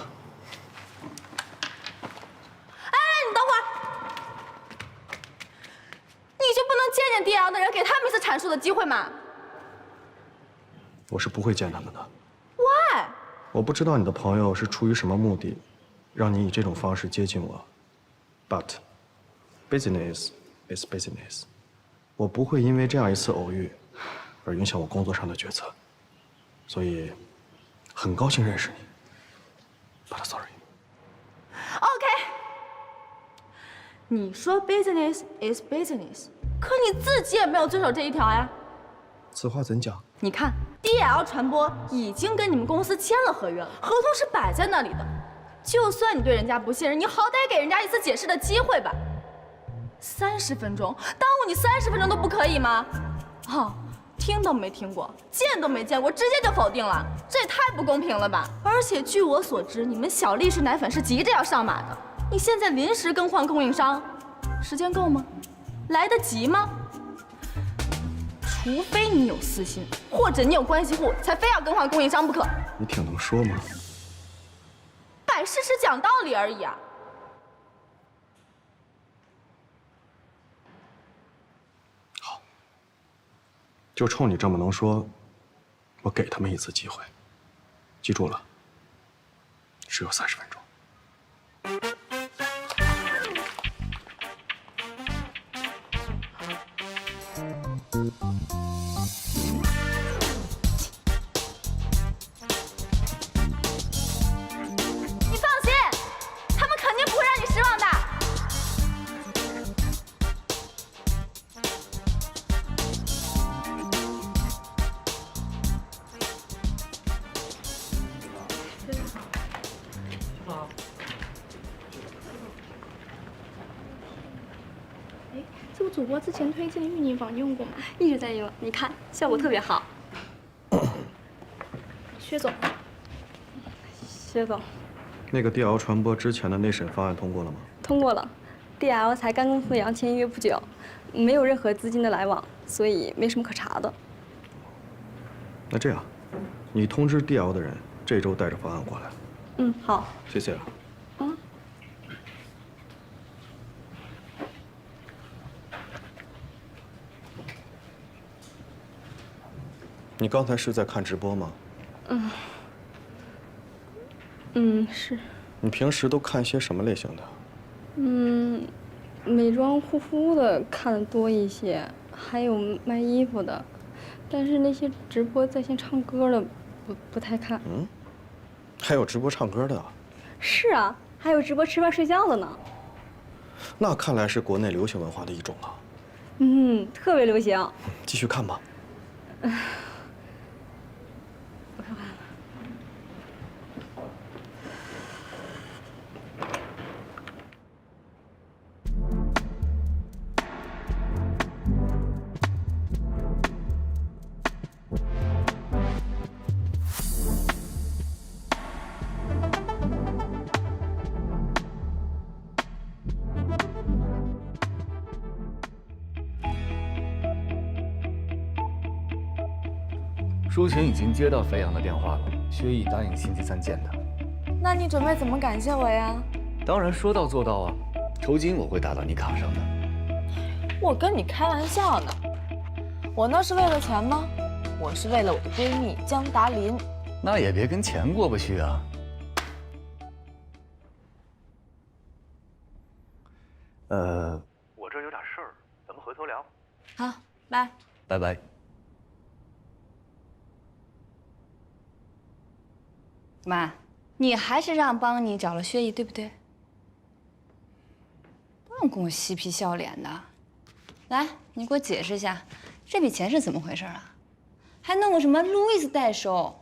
你等会儿，你就不能见见 DL 的人，给他们一次阐述的机会吗？我是不会见他们的。Why？ 我不知道你的朋友是出于什么目的，让你以这种方式接近我。But business is business， 我不会因为这样一次偶遇而影响我工作上的决策，所以很高兴认识你。But sorry。OK， 你说 business is business， 可你自己也没有遵守这一条呀。此话怎讲？你看 ，DL 传播已经跟你们公司签了合约了，合同是摆在那里的。就算你对人家不信任，你好歹给人家一次解释的机会吧。30分钟，耽误你30分钟都不可以吗？哦，听都没听过，见都没见过，直接就否定了，这也太不公平了吧！而且据我所知，你们小丽式奶粉是急着要上马的，你现在临时更换供应商，时间够吗？来得及吗？除非你有私心，或者你有关系户，才非要更换供应商不可。你挺能说嘛。摆事实讲道理而已啊！好，就冲你这么能说，我给他们一次机会。记住了，只有30分钟。这个主播之前推荐的芋泥坊用过吗？一直在用，你看效果特别好。薛总，薛总，那个 DL 传播之前的内审方案通过了吗？通过了。DL 才刚跟付阳签约不久，没有任何资金的来往，所以没什么可查的。那这样，你通知 DL 的人，这周带着方案过来。嗯，好。谢谢。你刚才是在看直播吗？是。你平时都看些什么类型的？美妆护肤的看的多一些，还有卖衣服的，但是那些直播在线唱歌的，不太看。还有直播唱歌的？是啊，还有直播吃饭睡觉的呢。那看来是国内流行文化的一种了。特别流行。继续看吧。我看看。舒晴已经接到肥阳的电话了，薛毅答应星期3见他。那你准备怎么感谢我呀？当然说到做到啊，酬金我会打到你卡上的。我跟你开玩笑呢，我那是为了钱吗？我是为了我的闺蜜江达林。那也别跟钱过不去啊。我这有点事儿，咱们回头聊。好，拜。拜拜。妈，你还是让邦尼找了薛毅，对不对？不用跟我嬉皮笑脸的。来，你给我解释一下，这笔钱是怎么回事啊？还弄个什么路易斯代收？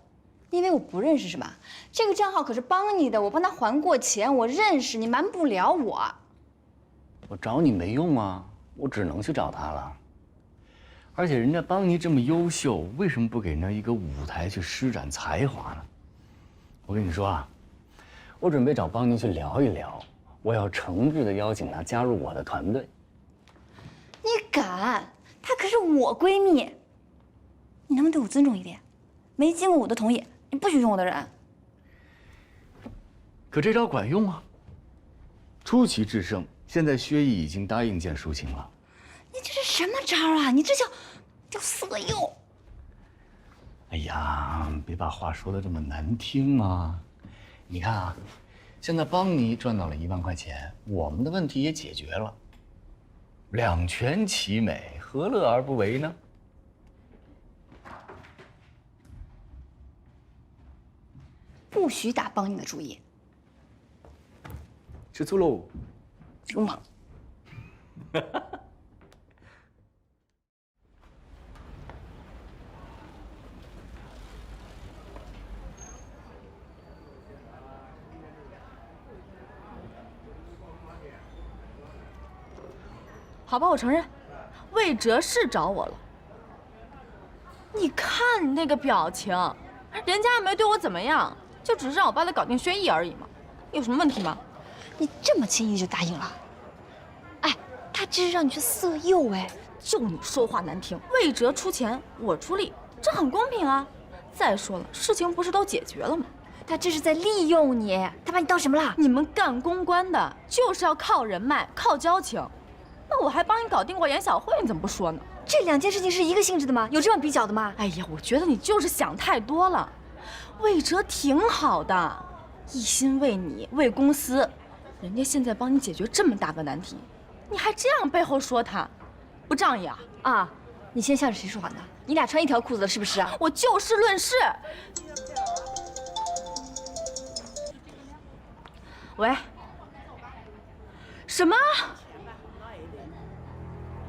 你以为我不认识是吧？这个账号可是邦尼的，我帮他还过钱，我认识，你瞒不了我。我找你没用啊，我只能去找他了。而且人家邦尼这么优秀，为什么不给人家一个舞台去施展才华呢？我跟你说啊，我准备找邦尼去聊一聊，我要诚挚的邀请他加入我的团队。你敢？她可是我闺蜜，你能不能对我尊重一点？没经过我的同意，你不许用我的人。可这招管用啊！出奇制胜，现在薛毅已经答应见舒晴了。你这是什么招啊？你这叫色诱！哎呀，别把话说的这么难听嘛！你看啊，现在邦尼赚到了1万块钱，我们的问题也解决了，两全其美，何乐而不为呢？不许打邦尼的主意。吃醋喽！流氓！好吧，我承认，魏哲是找我了。你看你那个表情，人家也没对我怎么样，就只是让我帮他搞定薛毅而已嘛，有什么问题吗？你这么轻易就答应了？哎，他这是让你去色诱哎！就你说话难听，魏哲出钱，我出力，这很公平啊。再说了，事情不是都解决了吗？他这是在利用你，他把你当什么了？你们干公关的就是要靠人脉，靠交情。那我还帮你搞定过严小慧，你怎么不说呢？这2件事情是一个性质的吗？有这么比较的吗？哎呀，我觉得你就是想太多了。魏哲挺好的，一心为你，为公司，人家现在帮你解决这么大个难题，你还这样背后说他，不仗义啊？啊，你现在向着谁说话呢？你俩穿一条裤子的，是不是啊？我就事论事。喂，什么？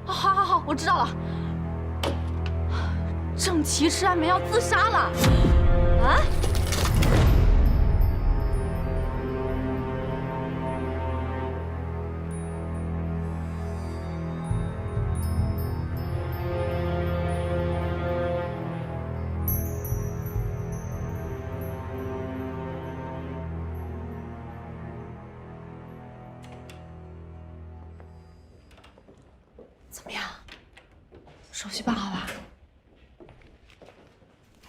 好，我知道了。郑琦吃安眠药自杀了。啊？怎么样？手续办好了？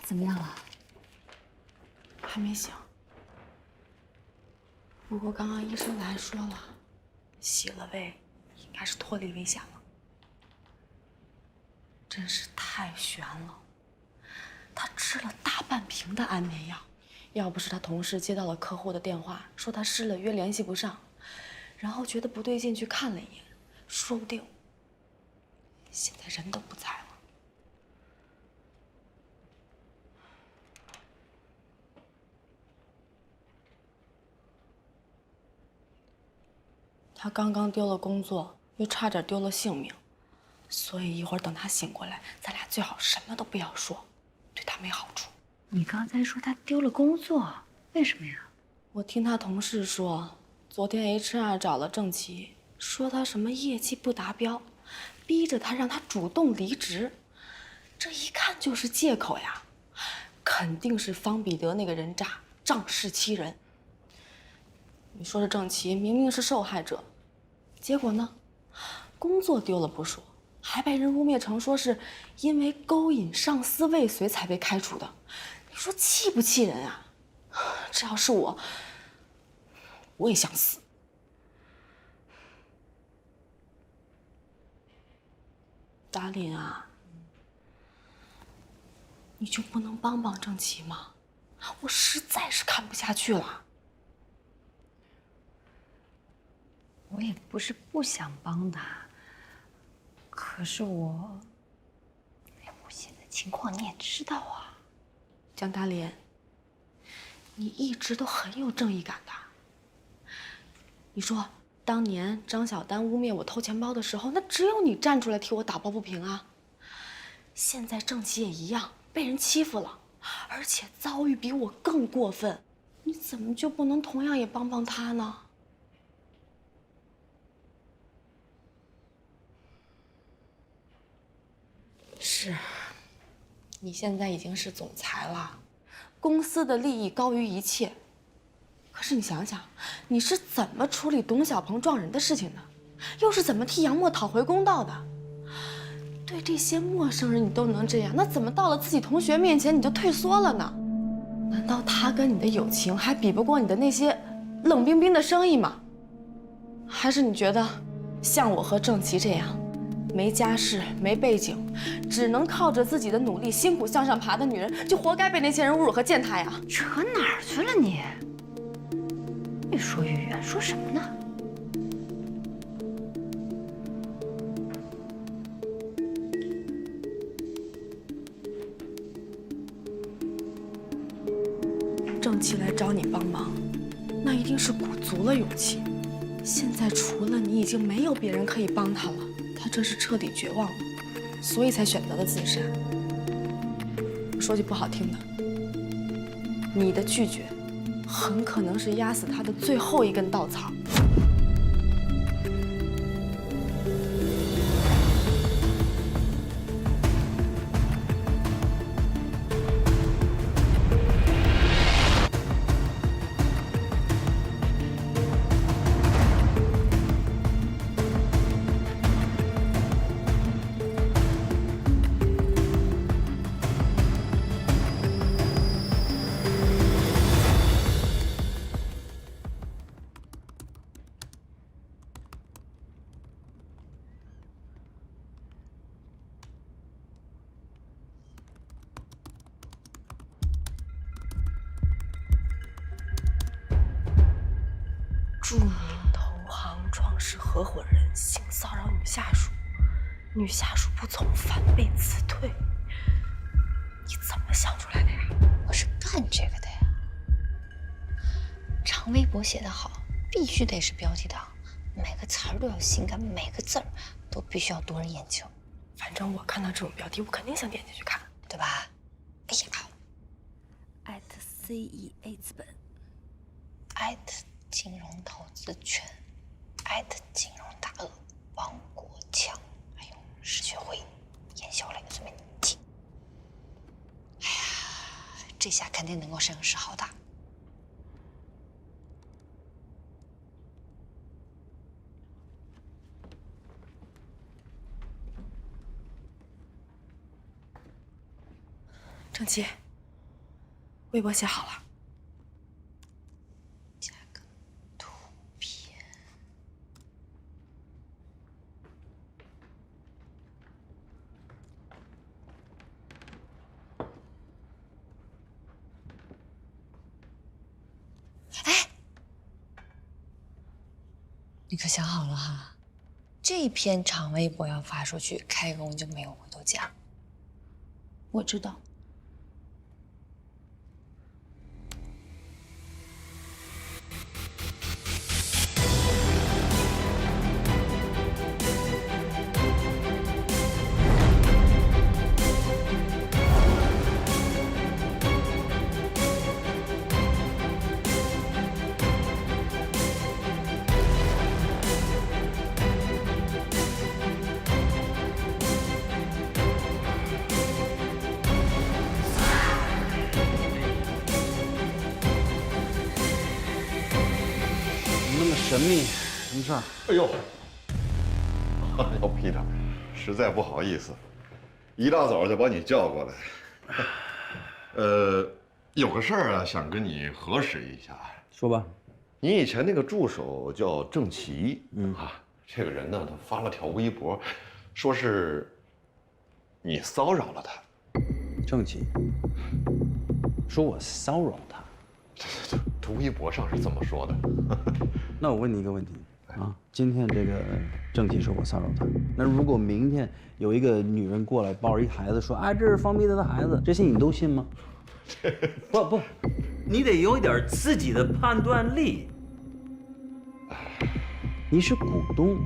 怎么样了？还没醒。不过刚刚医生来说了，洗了胃，应该是脱离危险了。真是太悬了。他吃了大半瓶的安眠药，要不是他同事接到了客户的电话，说他失了约联系不上，然后觉得不对劲去看了一眼，说不定现在人都不在了。他刚刚丢了工作，又差点丢了性命，所以一会儿等他醒过来，咱俩最好什么都不要说，对他没好处。你刚才说他丢了工作，为什么呀？我听他同事说，昨天 HR 找了郑琪，说他什么业绩不达标，逼着他让他主动离职，这一看就是借口呀，肯定是方彼得那个人渣，仗势欺人。你说这郑琪明明是受害者，结果呢，工作丢了不说，还被人污蔑成说是因为勾引上司未遂才被开除的，你说气不气人啊？这要是我也想死。达林啊，你就不能帮帮郑琪吗？我实在是看不下去了。我也不是不想帮他，可是我现在情况你也知道啊。江达林，你一直都很有正义感的。你说，当年张小丹污蔑我偷钱包的时候，那只有你站出来替我打抱不平啊。现在郑琪也一样，被人欺负了，而且遭遇比我更过分，你怎么就不能同样也帮帮他呢？是，你现在已经是总裁了，公司的利益高于一切。可是你想想，你是怎么处理董小鹏撞人的事情的？又是怎么替杨默讨回公道的？对这些陌生人你都能这样，那怎么到了自己同学面前你就退缩了呢？难道他跟你的友情还比不过你的那些冷冰冰的生意吗？还是你觉得像我和郑琪这样？没家世、没背景，只能靠着自己的努力辛苦向上爬的女人，就活该被那些人侮辱和践踏呀！扯哪儿去了你？越说越远，说什么呢？郑琪来找你帮忙，那一定是鼓足了勇气。现在除了你，已经没有别人可以帮他了。他这是彻底绝望了，所以才选择了自杀。说句不好听的，你的拒绝很可能是压死他的最后一根稻草。著名投行创始合伙人性骚扰女下属，女下属不从反被辞退，你怎么想出来的呀？我是干这个的呀。长微博写得好，必须得是标题党，每个词儿都要性感，每个字儿都必须要夺人眼球。反正我看到这种标题，我肯定想点进去看，对吧？哎呀@CEA 资本金融投资圈金融大鳄王国强，还有石学会严小磊随便你记。哎呀，这下肯定能够声势浩大。郑琪，微博写好了。你可想好了哈？这篇长微博要发出去，开工就没有回头箭。我知道。神秘，什么事儿？哎呦，哎呦，Peter，实在不好意思，一大早就把你叫过来。有个事儿啊，想跟你核实一下。说吧。你以前那个助手叫郑琦，这个人呢，他发了条微博，说是你骚扰了他。郑琦说我骚扰他。这微博上是这么说的。那我问你一个问题啊，今天这个郑琦说我骚扰他，那如果明天有一个女人过来抱着一孩子说，哎，这是方必德的孩子，这些你都信吗？不，你得有一点自己的判断力。你是股东，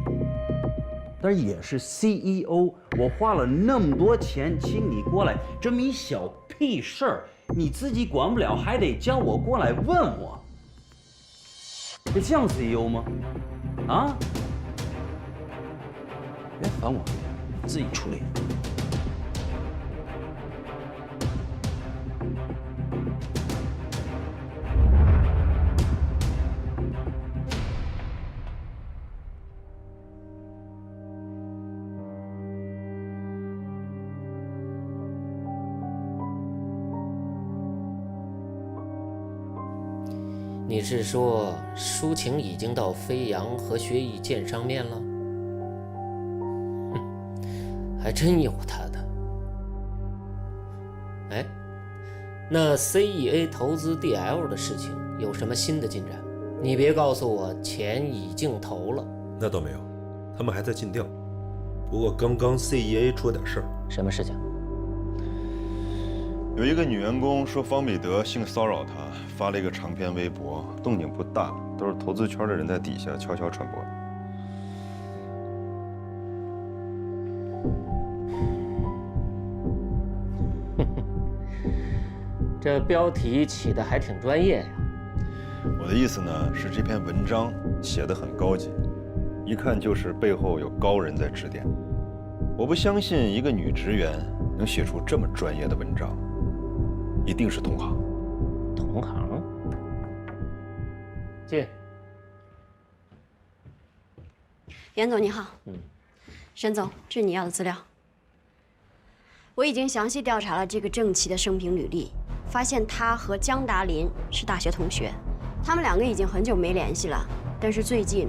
但是也是 CEO， 我花了那么多钱请你过来，这么一小屁事儿，你自己管不了，还得叫我过来问我，这像 CEO 吗？啊？别烦我，自己处理。你是说抒情已经到飞扬和学艺见上面了？哼，还真有他的。哎，那 CEA 投资 DL 的事情有什么新的进展？你别告诉我钱已经投了。那倒没有，他们还在尽调。不过刚刚 CEA 出了点事儿。什么事情？有一个女员工说方必德性骚扰她，发了一个长篇微博，动静不大，都是投资圈的人在底下悄悄传播的。这标题起得还挺专业呀。我的意思呢是这篇文章写得很高级，一看就是背后有高人在指点。我不相信一个女职员能写出这么专业的文章，一定是同行。同行？进。严总你好。沈总，这是你要的资料。我已经详细调查了这个郑琦的生平履历，发现他和江达林是大学同学，他们两个已经很久没联系了，但是最近，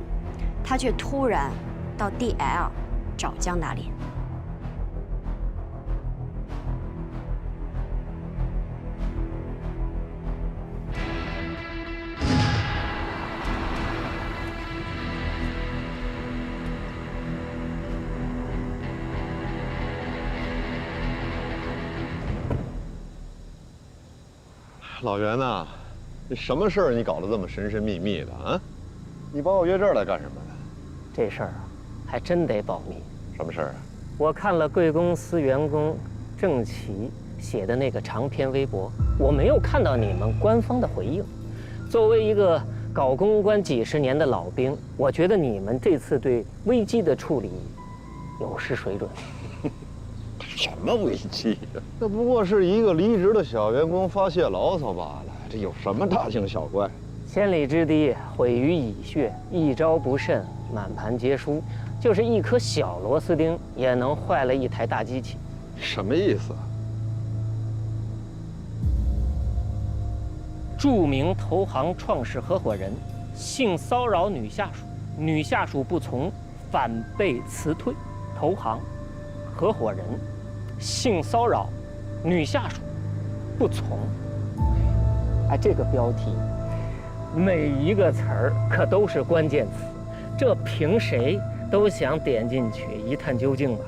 他却突然到 DL 找江达林。老袁呐，这什么事儿你搞得这么神神秘秘的啊？你把我约这儿来干什么呀？这事儿啊，还真得保密。什么事儿啊？我看了贵公司员工郑琦写的那个长篇微博，我没有看到你们官方的回应。作为一个搞公关几十年的老兵，我觉得你们这次对危机的处理有失水准。什么危机呀？这不过是一个离职的小员工发泄牢骚罢了，这有什么大惊小怪？千里之堤，毁于蚁穴，一招不慎，满盘皆输。就是一颗小螺丝钉，也能坏了一台大机器。什么意思？著名投行创始合伙人性骚扰女下属，女下属不从，反被辞退。投行合伙人性骚扰女下属，不从。哎，这个标题，每一个词儿可都是关键词，这凭谁都想点进去一探究竟吧？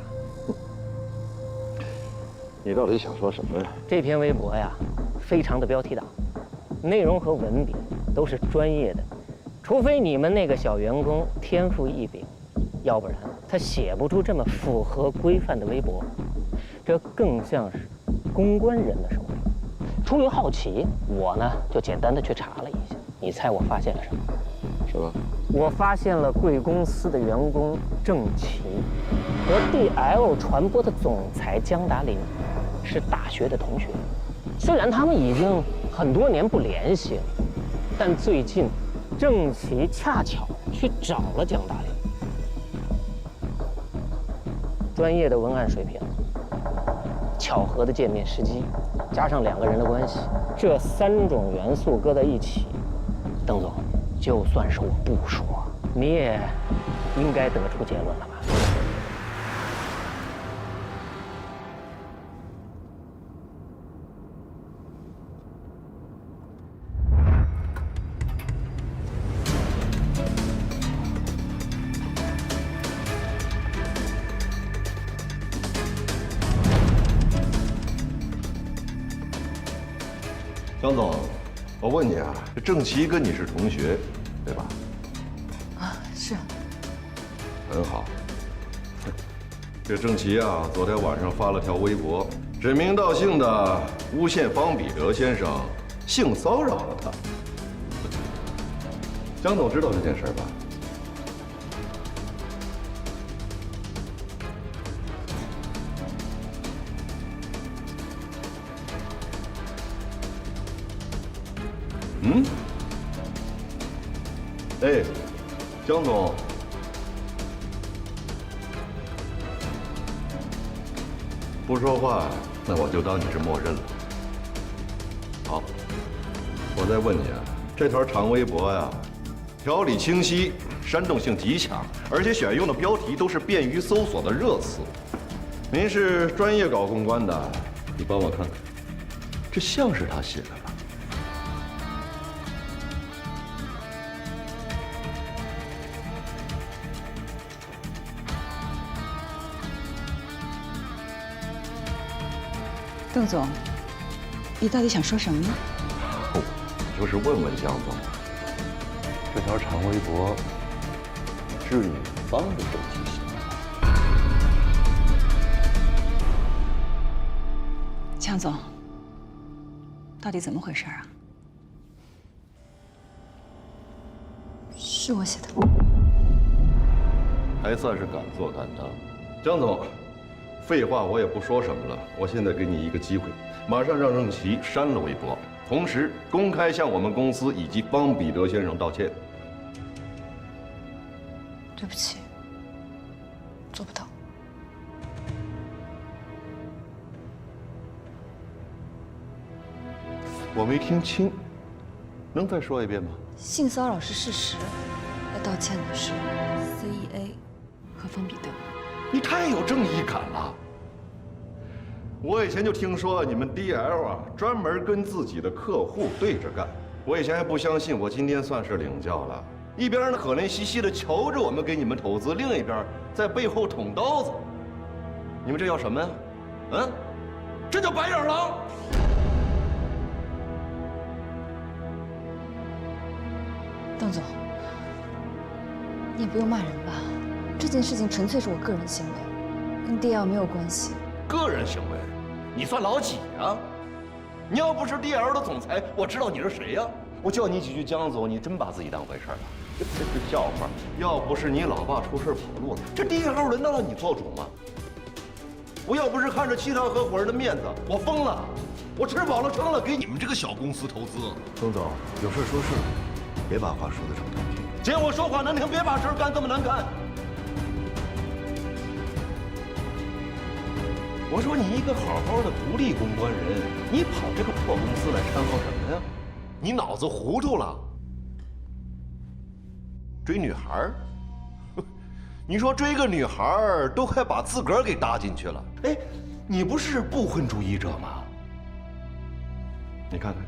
你到底想说什么呀？这篇微博呀，非常的标题党，内容和文笔都是专业的，除非你们那个小员工天赋异禀，要不然他写不出这么符合规范的微博。这更像是公关人的手法。出于好奇，我呢就简单的去查了一下，你猜我发现了什么？什么？我发现了贵公司的员工郑琦和 DL 传播的总裁江达林是大学的同学。虽然他们已经很多年不联系了，但最近郑琦恰巧去找了江达林。专业的文案水平，巧合的见面时机，加上两个人的关系，这3种元素搁在一起，邓总，就算是我不说，你也应该得出结论了吧？张总，我问你啊，郑琦跟你是同学，对吧？啊，是。很好。这郑琦啊，昨天晚上发了条微博，指名道姓的诬陷方彼得先生性骚扰了他。江总知道这件事吧？嗯？哎，江总，不说话，那我就当你是默认了。好，我再问你啊，这条长微博呀，条理清晰，煽动性极强，而且选用的标题都是便于搜索的热词。您是专业搞公关的，你帮我看看，这像是他写的吗？邓总，你到底想说什么呢？就是问问江总，这条长微博是女方的手机写的。江总，到底怎么回事啊？是我写的。还算是敢做敢当，江总。废话我也不说什么了，我现在给你一个机会，马上让郑琦删了微博，同时公开向我们公司以及方彼得先生道歉。对不起，做不到。我没听清，能再说一遍吗？性骚扰是事实，要道歉的是 CEA 和方彼得。你太有正义感了！我以前就听说你们 DL 啊，专门跟自己的客户对着干。我以前还不相信，我今天算是领教了。一边呢可怜兮兮的求着我们给你们投资，另一边在背后捅刀子。你们这叫什么呀？嗯，这叫白眼狼！邓总，你也不用骂人吧。这件事情纯粹是我个人行为，跟 DL 没有关系。个人行为？你算老几啊？你要不是 DL 的总裁，我知道你是谁呀？我叫你几句江总，你真把自己当回事了？这是笑话。要不是你老爸出事跑路了，这 DL 轮得到你做主吗？我要不是看着其他合伙人的面子，我疯了，我吃饱了撑了给你们这个小公司投资。董总，有事说事，别把话说得这么难听。见我说话难听，别把事干这么难看。我说你一个好好的独立公关人，你跑这个破公司来掺和什么呀？你脑子糊涂了？追女孩儿？你说追个女孩儿都快把自个儿给搭进去了。哎，你不是不婚主义者吗？你看看，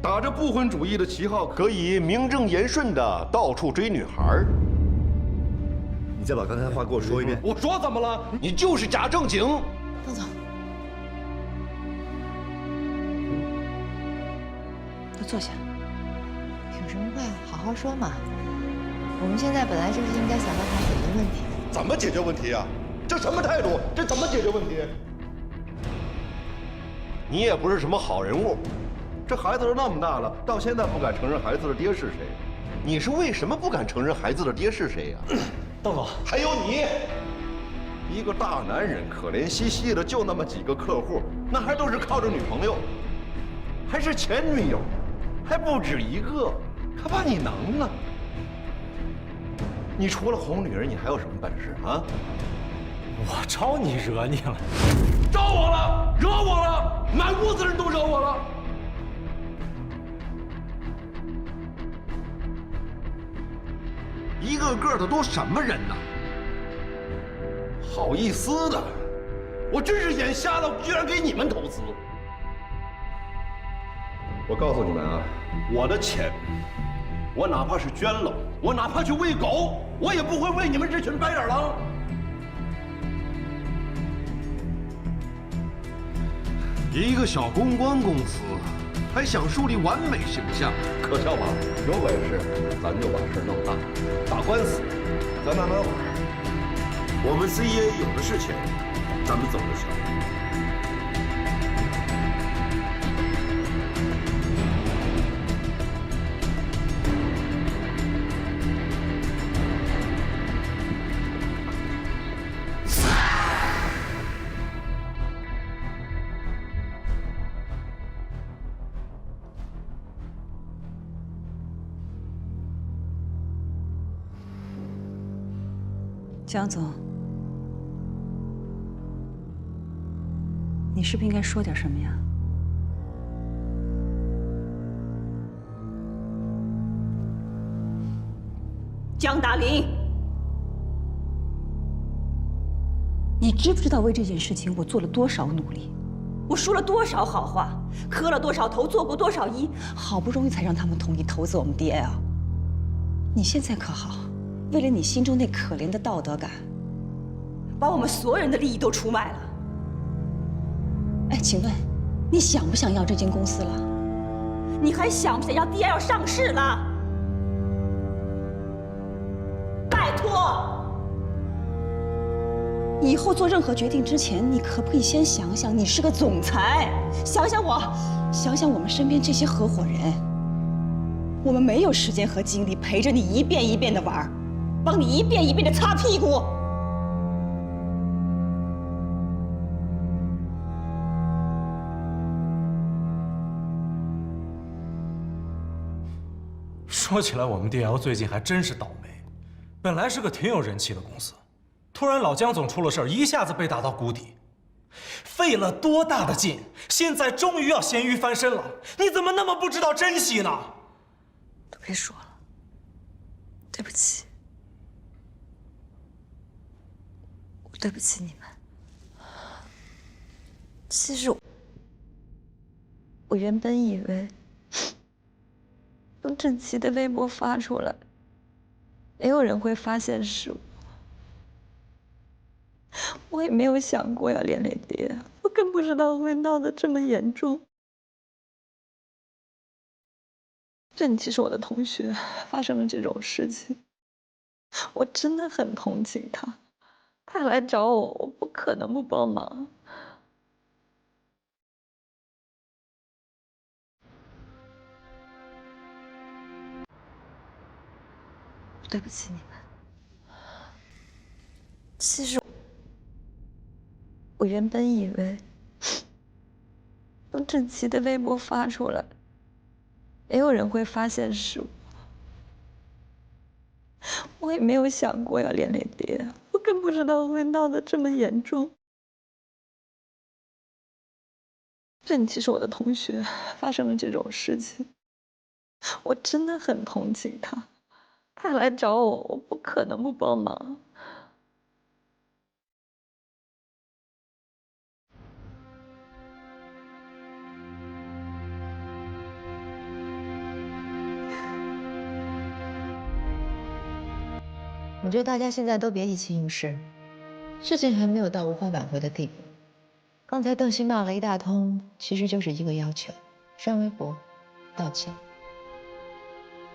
打着不婚主义的旗号，可以名正言顺的到处追女孩儿，再把刚才的话给我说一遍。我说怎么了？你就是假正经。邓总，都坐下。有什么话好好说嘛。我们现在本来就是应该想办法解决问题。怎么解决问题啊？这什么态度？这怎么解决问题？你也不是什么好人物，这孩子都那么大了，到现在不敢承认孩子的爹是谁。你是为什么不敢承认孩子的爹是谁呀？邓总，还有你，一个大男人，可怜兮兮的，就那么几个客户，那还都是靠着女朋友，还是前女友，还不止一个，可把你能了。你除了哄女人，你还有什么本事啊？我招你惹你了？招我了，惹我了，满屋子人都惹我了。一个个的都什么人呢？好意思的，我真是眼瞎了，居然给你们投资。我告诉你们啊，我的钱，我哪怕是捐了，我哪怕去喂狗，我也不会喂你们这群白眼狼。一个小公关公司，还想树立完美形象，可笑吧？有本事咱就把事弄大，打官司，咱慢慢还。我们 CEA 有的是钱，咱们走着瞧。江总，你是不是应该说点什么呀？江达林，你知不知道为这件事情我做了多少努力？我说了多少好话，磕了多少头，做过多少揖，好不容易才让他们同意投资我们 DL。你现在可好？为了你心中那可怜的道德感，把我们所有人的利益都出卖了。哎，请问，你想不想要这间公司了？你还想不想要 DL 上市了？拜托，以后做任何决定之前，你可不可以先想想，你是个总裁，想想我，想想我们身边这些合伙人。我们没有时间和精力陪着你一遍一遍的玩。帮你一遍一遍的擦屁股。说起来，我们 DL 最近还真是倒霉，本来是个挺有人气的公司，突然老江总出了事儿，一下子被打到谷底。费了多大的劲，现在终于要咸鱼翻身了，你怎么那么不知道珍惜呢？都别说了，对不起。对不起你们。其实我原本以为用郑琦的微博发出来，没有人会发现是我。我也没有想过要连累爹，我更不知道会闹得这么严重。郑琦是我的同学，发生了这种事情，我真的很同情他。他来找我，我不可能不帮忙。对不起你们。其实我原本以为用郑琦的微博发出来，没有人会发现是我。我也没有想过要连累爹，我更不知道会闹得这么严重。郑琦是我的同学，发生了这种事情，我真的很同情他。他来找我，我不可能不帮忙。我觉得大家现在都别意气用事，事情还没有到无法挽回的地步。刚才邓鑫骂了一大通，其实就是一个要求：删微博，道歉。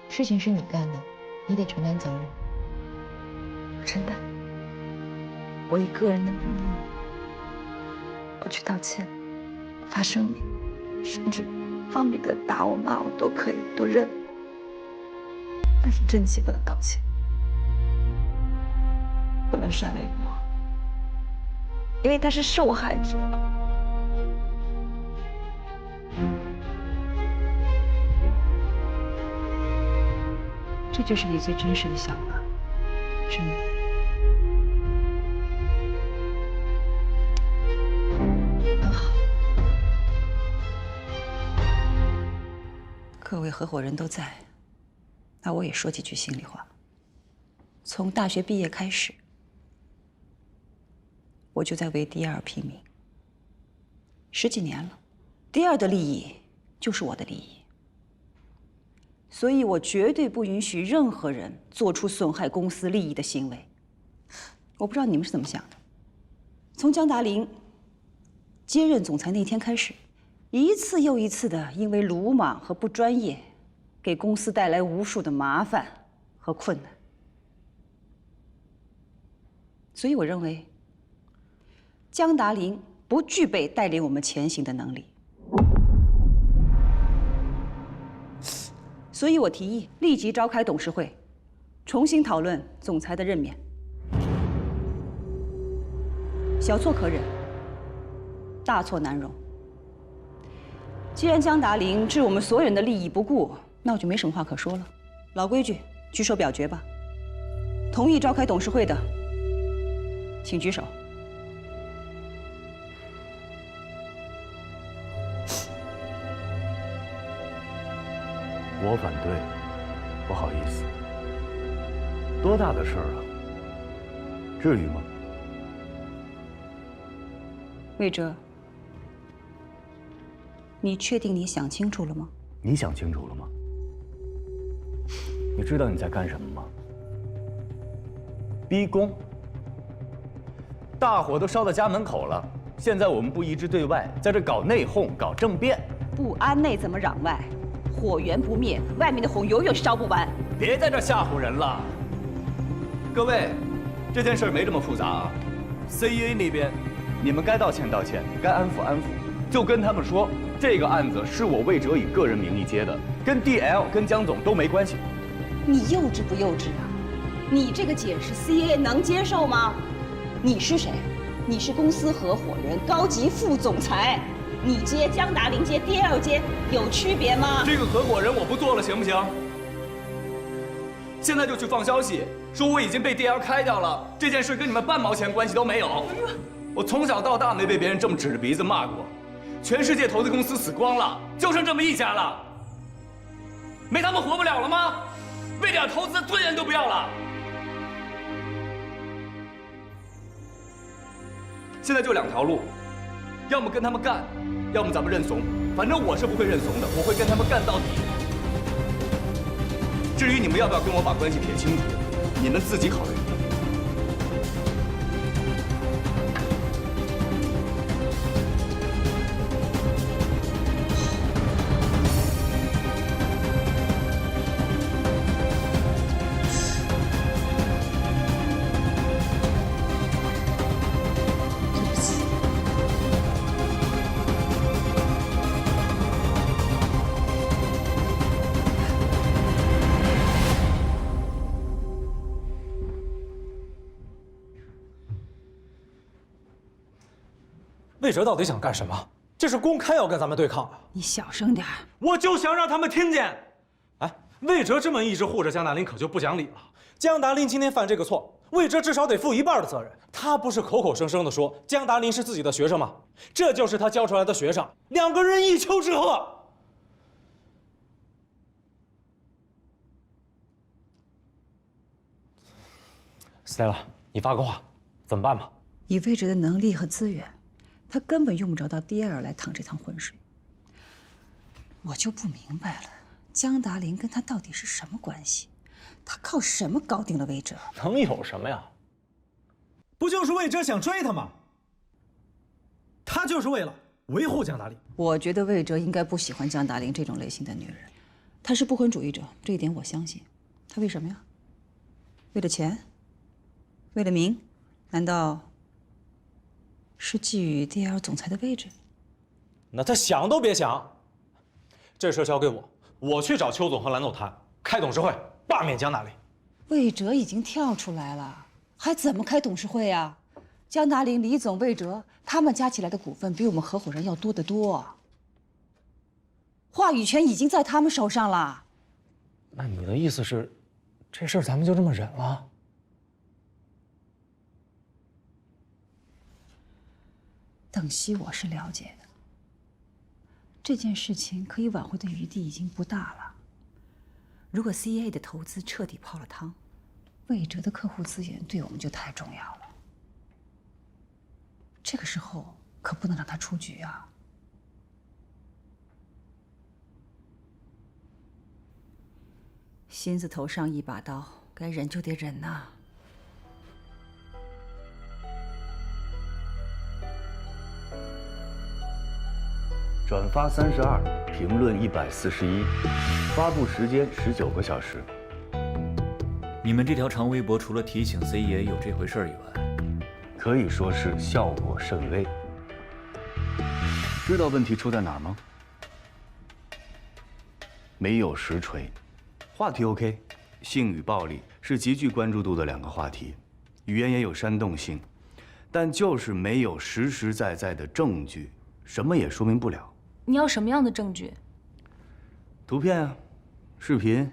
事情是你干的，你得承担责任。我承担，我以个人的名义，我去道歉，发声明，甚至方彼得打我骂我都可以，都认。但是郑琦不能道歉，不能删微博，因为他是受害者。这就是你最真实的想法，是吗？很好。各位合伙人都在，那我也说几句心里话。从大学毕业开始，我就在为第二拼命，10几年了。第二的利益就是我的利益。所以我绝对不允许任何人做出损害公司利益的行为。我不知道你们是怎么想的。从江达林接任总裁那天开始，一次又一次的因为鲁莽和不专业，给公司带来无数的麻烦和困难。所以我认为，江达林不具备带领我们前行的能力。所以我提议立即召开董事会，重新讨论总裁的任免。小错可忍，大错难容。既然江达林置我们所有人的利益不顾，那我就没什么话可说了。老规矩，举手表决吧。同意召开董事会的，请举手。我反对，不好意思。多大的事儿啊？至于吗？魏哲，你确定你想清楚了吗？你想清楚了吗？你知道你在干什么吗？逼宫。大火都烧到家门口了，现在我们不一致对外，在这搞内讧、搞政变。不安内怎么攘外？火源不灭，外面的火永远烧不完。别在这吓唬人了。各位，这件事没这么复杂啊。CEA 那边，你们该道歉道歉，该安抚安抚，就跟他们说，这个案子是我魏哲以个人名义接的，跟 DL 跟江总都没关系。你幼稚不幼稚啊？你这个解释 CEA 能接受吗？你是谁？你是公司合伙人，高级副总裁。你接江达林接 DL 接有区别吗？这个合伙人我不做了，行不行？现在就去放消息，说我已经被 DL 开掉了，这件事跟你们半毛钱关系都没有。我从小到大没被别人这么指着鼻子骂过，全世界投资公司死光了，就剩这么一家了，没他们活不了了吗？为点投资尊严都不要了。现在就2条路，要么跟他们干，要么咱们认怂。反正我是不会认怂的，我会跟他们干到底。至于你们要不要跟我把关系撇清楚，你们自己考虑。魏哲到底想干什么？这是公开要跟咱们对抗啊！你小声点。我就想让他们听见。哎，魏哲这么一直护着江达林，可就不讲理了。江达林今天犯这个错，魏哲至少得负1半的责任。他不是口口声声的说江达林是自己的学生吗？这就是他教出来的学生，2个人一丘之貉。Stella， 你发个话，怎么办吧？以魏哲的能力和资源，他根本用不着到DL来趟这趟浑水。我就不明白了，江达林跟他到底是什么关系？他靠什么搞定了魏哲？能有什么呀？不就是魏哲想追她吗？他就是为了维护江大林。我觉得魏哲应该不喜欢江大林这种类型的女人，他是不婚主义者，这一点我相信。他为什么呀？为了钱？为了名？难道是觊觎 DL 总裁的位置？那他想都别想。这事交给我，我去找邱总和蓝总谈，开董事会，罢免江大林。魏哲已经跳出来了，还怎么开董事会啊？江大林、李总、魏哲，他们加起来的股份比我们合伙人要多得多，话语权已经在他们手上了。那你的意思是，这事儿咱们就这么忍了？邓曦我是了解的，这件事情可以挽回的余地已经不大了。如果 CA 的投资彻底泡了汤，魏哲的客户资源对我们就太重要了。这个时候可不能让他出局啊！心字头上一把刀，该忍就得忍呐。转发32，评论141，发布时间19个小时。你们这条长微博除了提醒 CEA 有这回事儿以外，可以说是效果甚微。知道问题出在哪儿吗？没有实锤。话题 OK， 性与暴力是极具关注度的2个话题，语言也有煽动性，但就是没有实实在在的证据，什么也说明不了。你要什么样的证据？图片啊，视频，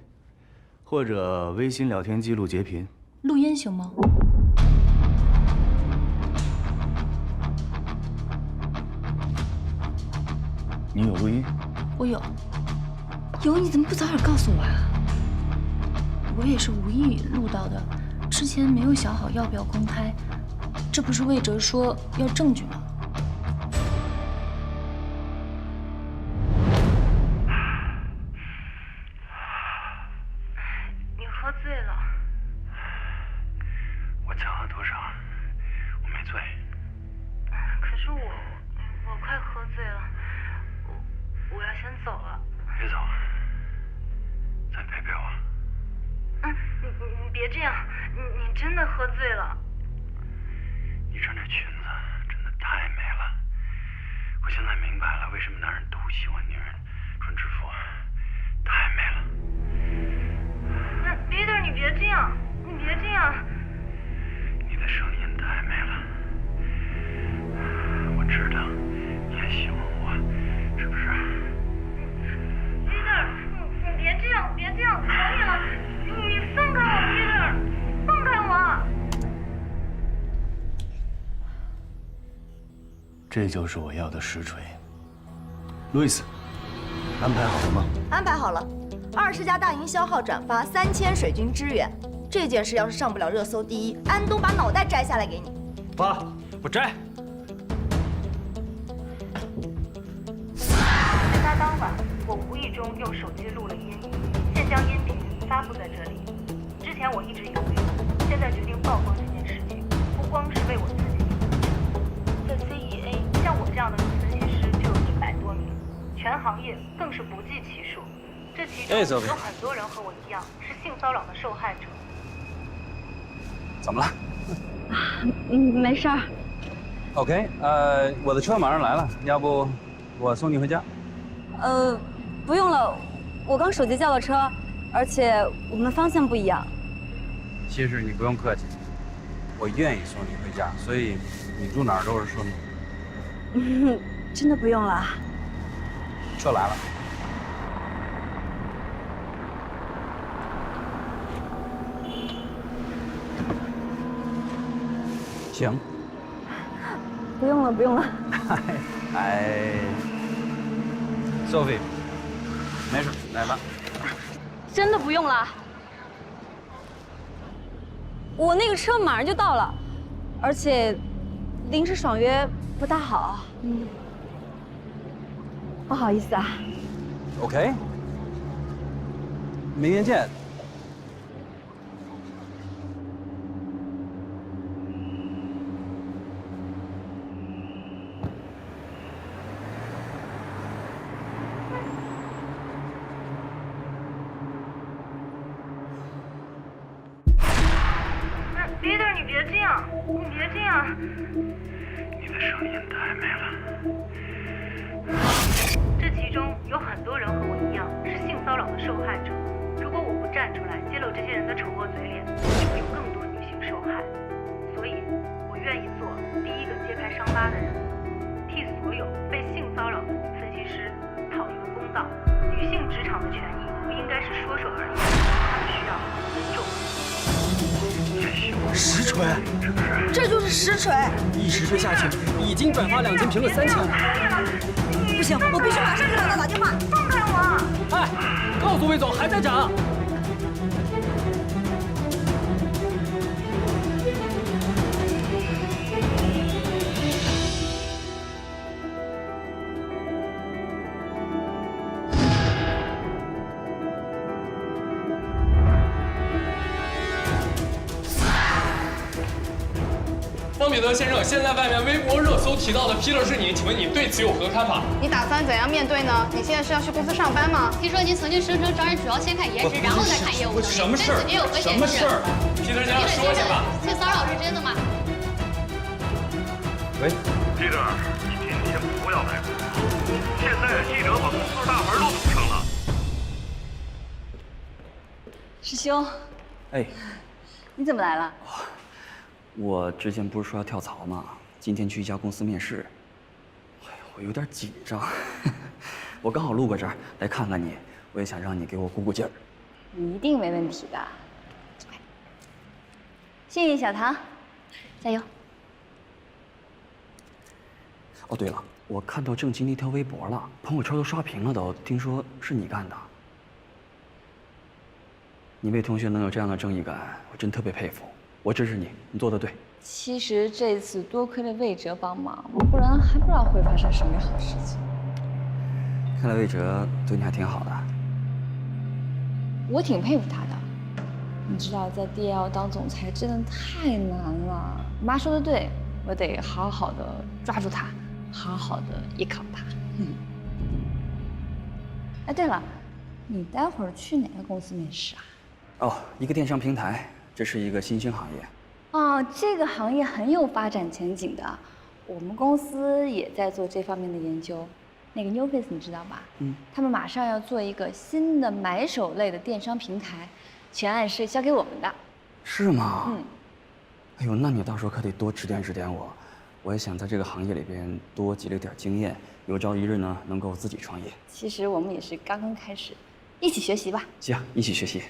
或者微信聊天记录截屏。录音行吗？你有录音？我有。有你怎么不早点告诉我啊？我也是无意录到的，之前没有想好要不要公开。这不是魏哲说要证据吗？你喝醉了。我抢了多少？我没醉。可是我快喝醉了，我要先走了。别走，再陪陪我。你别这样，你真的喝醉了。你穿这裙子真的太美了，我现在明白了为什么男人都喜欢女人穿制服，太美了。那 Peter， 你别这样，你别这样。你的声音太美了，我知道你也喜欢我，是不是？ Peter， 你别这样，别这样，可以了，你放开我 ，Peter， 放开我。这就是我要的实锤。路易斯，安排好了吗？安排好了，20家大营销号转发，3000水军支援。这件事要是上不了热搜第一，安东把脑袋摘下来给你。发，不摘。事发当晚，我无意中用手机录了音，现将音频发布在这里。之前我一直犹豫，现在决定曝光这件事情，不光是为我自己，在 CEA 像我这样的女分析师就有100多名，全行业更是不计其数。这其中有很多人和我一样是性骚扰的受害者。怎么了没事儿。 ？OK， 我的车马上来了，要不我送你回家？不用了，我刚手机叫了车，而且我们方向不一样。其实你不用客气，我愿意送你回家，所以你住哪儿都是顺路。真的不用了。车来了。行。不用了，不用了。哎 ，Sophie， 没事，来吧。真的不用了。我那个车马上就到了，而且临时爽约不大好。不好意思啊。 OK，明天见。你别这样，你别这样。你的声音太美了。这其中有很多人和我一样是性骚扰的受害者。如果我不站出来揭露这些人的丑恶嘴脸，就会有更多女性受害。所以，我愿意做第一个揭开伤疤的人，替所有被性骚扰的分析师讨一个公道。女性职场的权益不应该是说说而已，她们需要尊重。实锤，这就是实锤！一实锤下去，已经转发2千评论3000了。不行，我必须马上给老大打电话！放开我！哎，告诉魏总还在涨。方彼得先生，现在外面微博热搜提到的 Peter 是你，请问你对此有何看法？你打算怎样面对呢？你现在是要去公司上班吗？听说您曾经声称招人主要先看颜值，然后再看业务能力，什么事儿？跟此您有何显示？什么事儿 ？Peter 先生说一下吧。性骚扰是真的吗？喂 ，Peter，你今天不要来公司，现在记者把公司大门都堵上了。师兄，哎，你怎么来了？我之前不是说要跳槽吗？今天去一家公司面试，我有点紧张。我刚好路过这儿来看看你，我也想让你给我鼓鼓劲儿。你一定没问题的。幸运小唐，加油！哦，对了，我看到郑琪那条微博了，朋友圈都刷屏了都，听说是你干的。你魏同学能有这样的正义感，我真特别佩服。我支持你，你做得对。其实这次多亏了魏哲帮忙，不然还不知道会发生什么好事情。看来魏哲对你还挺好的。我挺佩服他的。你知道，在 DL 当总裁真的太难了。我妈说的对，我得好好的抓住他，好好的依靠他。哎，对了，你待会儿去哪个公司面试啊？哦，一个电商平台。这是一个新兴行业，哦，这个行业很有发展前景的，我们公司也在做这方面的研究。那个 NewFace 你知道吧？他们马上要做一个新的买手类的电商平台，全案是交给我们的。是吗？哎呦，那你到时候可得多指点指点我，我也想在这个行业里边多积累点经验，有朝一日呢能够自己创业。其实我们也是刚刚开始，一起学习吧。行，一起学习。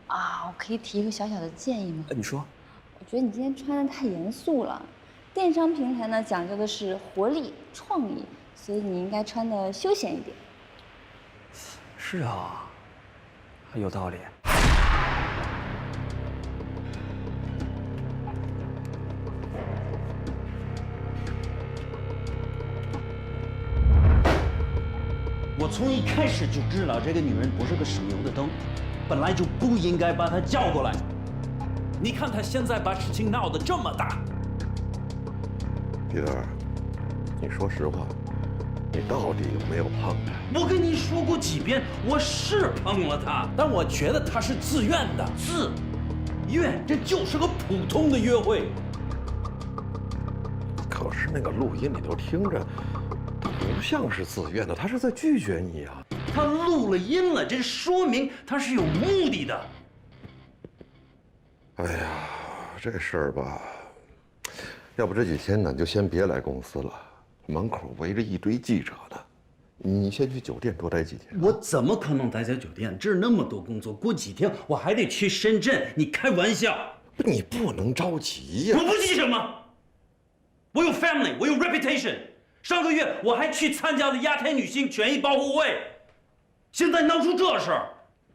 啊，我可以提一个小小的建议吗？你说。我觉得你今天穿得太严肃了。电商平台呢，讲究的是活力、创意，所以你应该穿得休闲一点。是啊，有道理。我从一开始就知道这个女人不是个省油的灯。本来就不应该把她叫过来。你看她现在把事情闹得这么大。彼得，你说实话，你到底有没有碰她？我跟你说过几遍，我是碰了她，但我觉得她是自愿的。自愿，这就是个普通的约会。可是那个录音你都听着，她不像是自愿的，她是在拒绝你啊。他录了音了，这说明他是有目的的。哎呀，这事儿吧，要不这几天呢，你就先别来公司了，门口围着一堆记者的，你先去酒店多待几天。我怎么可能待在酒店？这儿那么多工作，过几天我还得去深圳。你开玩笑？你不能着急呀！我不急什么？我有 family， 我有 reputation。上个月我还去参加了亚太女性权益保护会。现在闹出这事儿，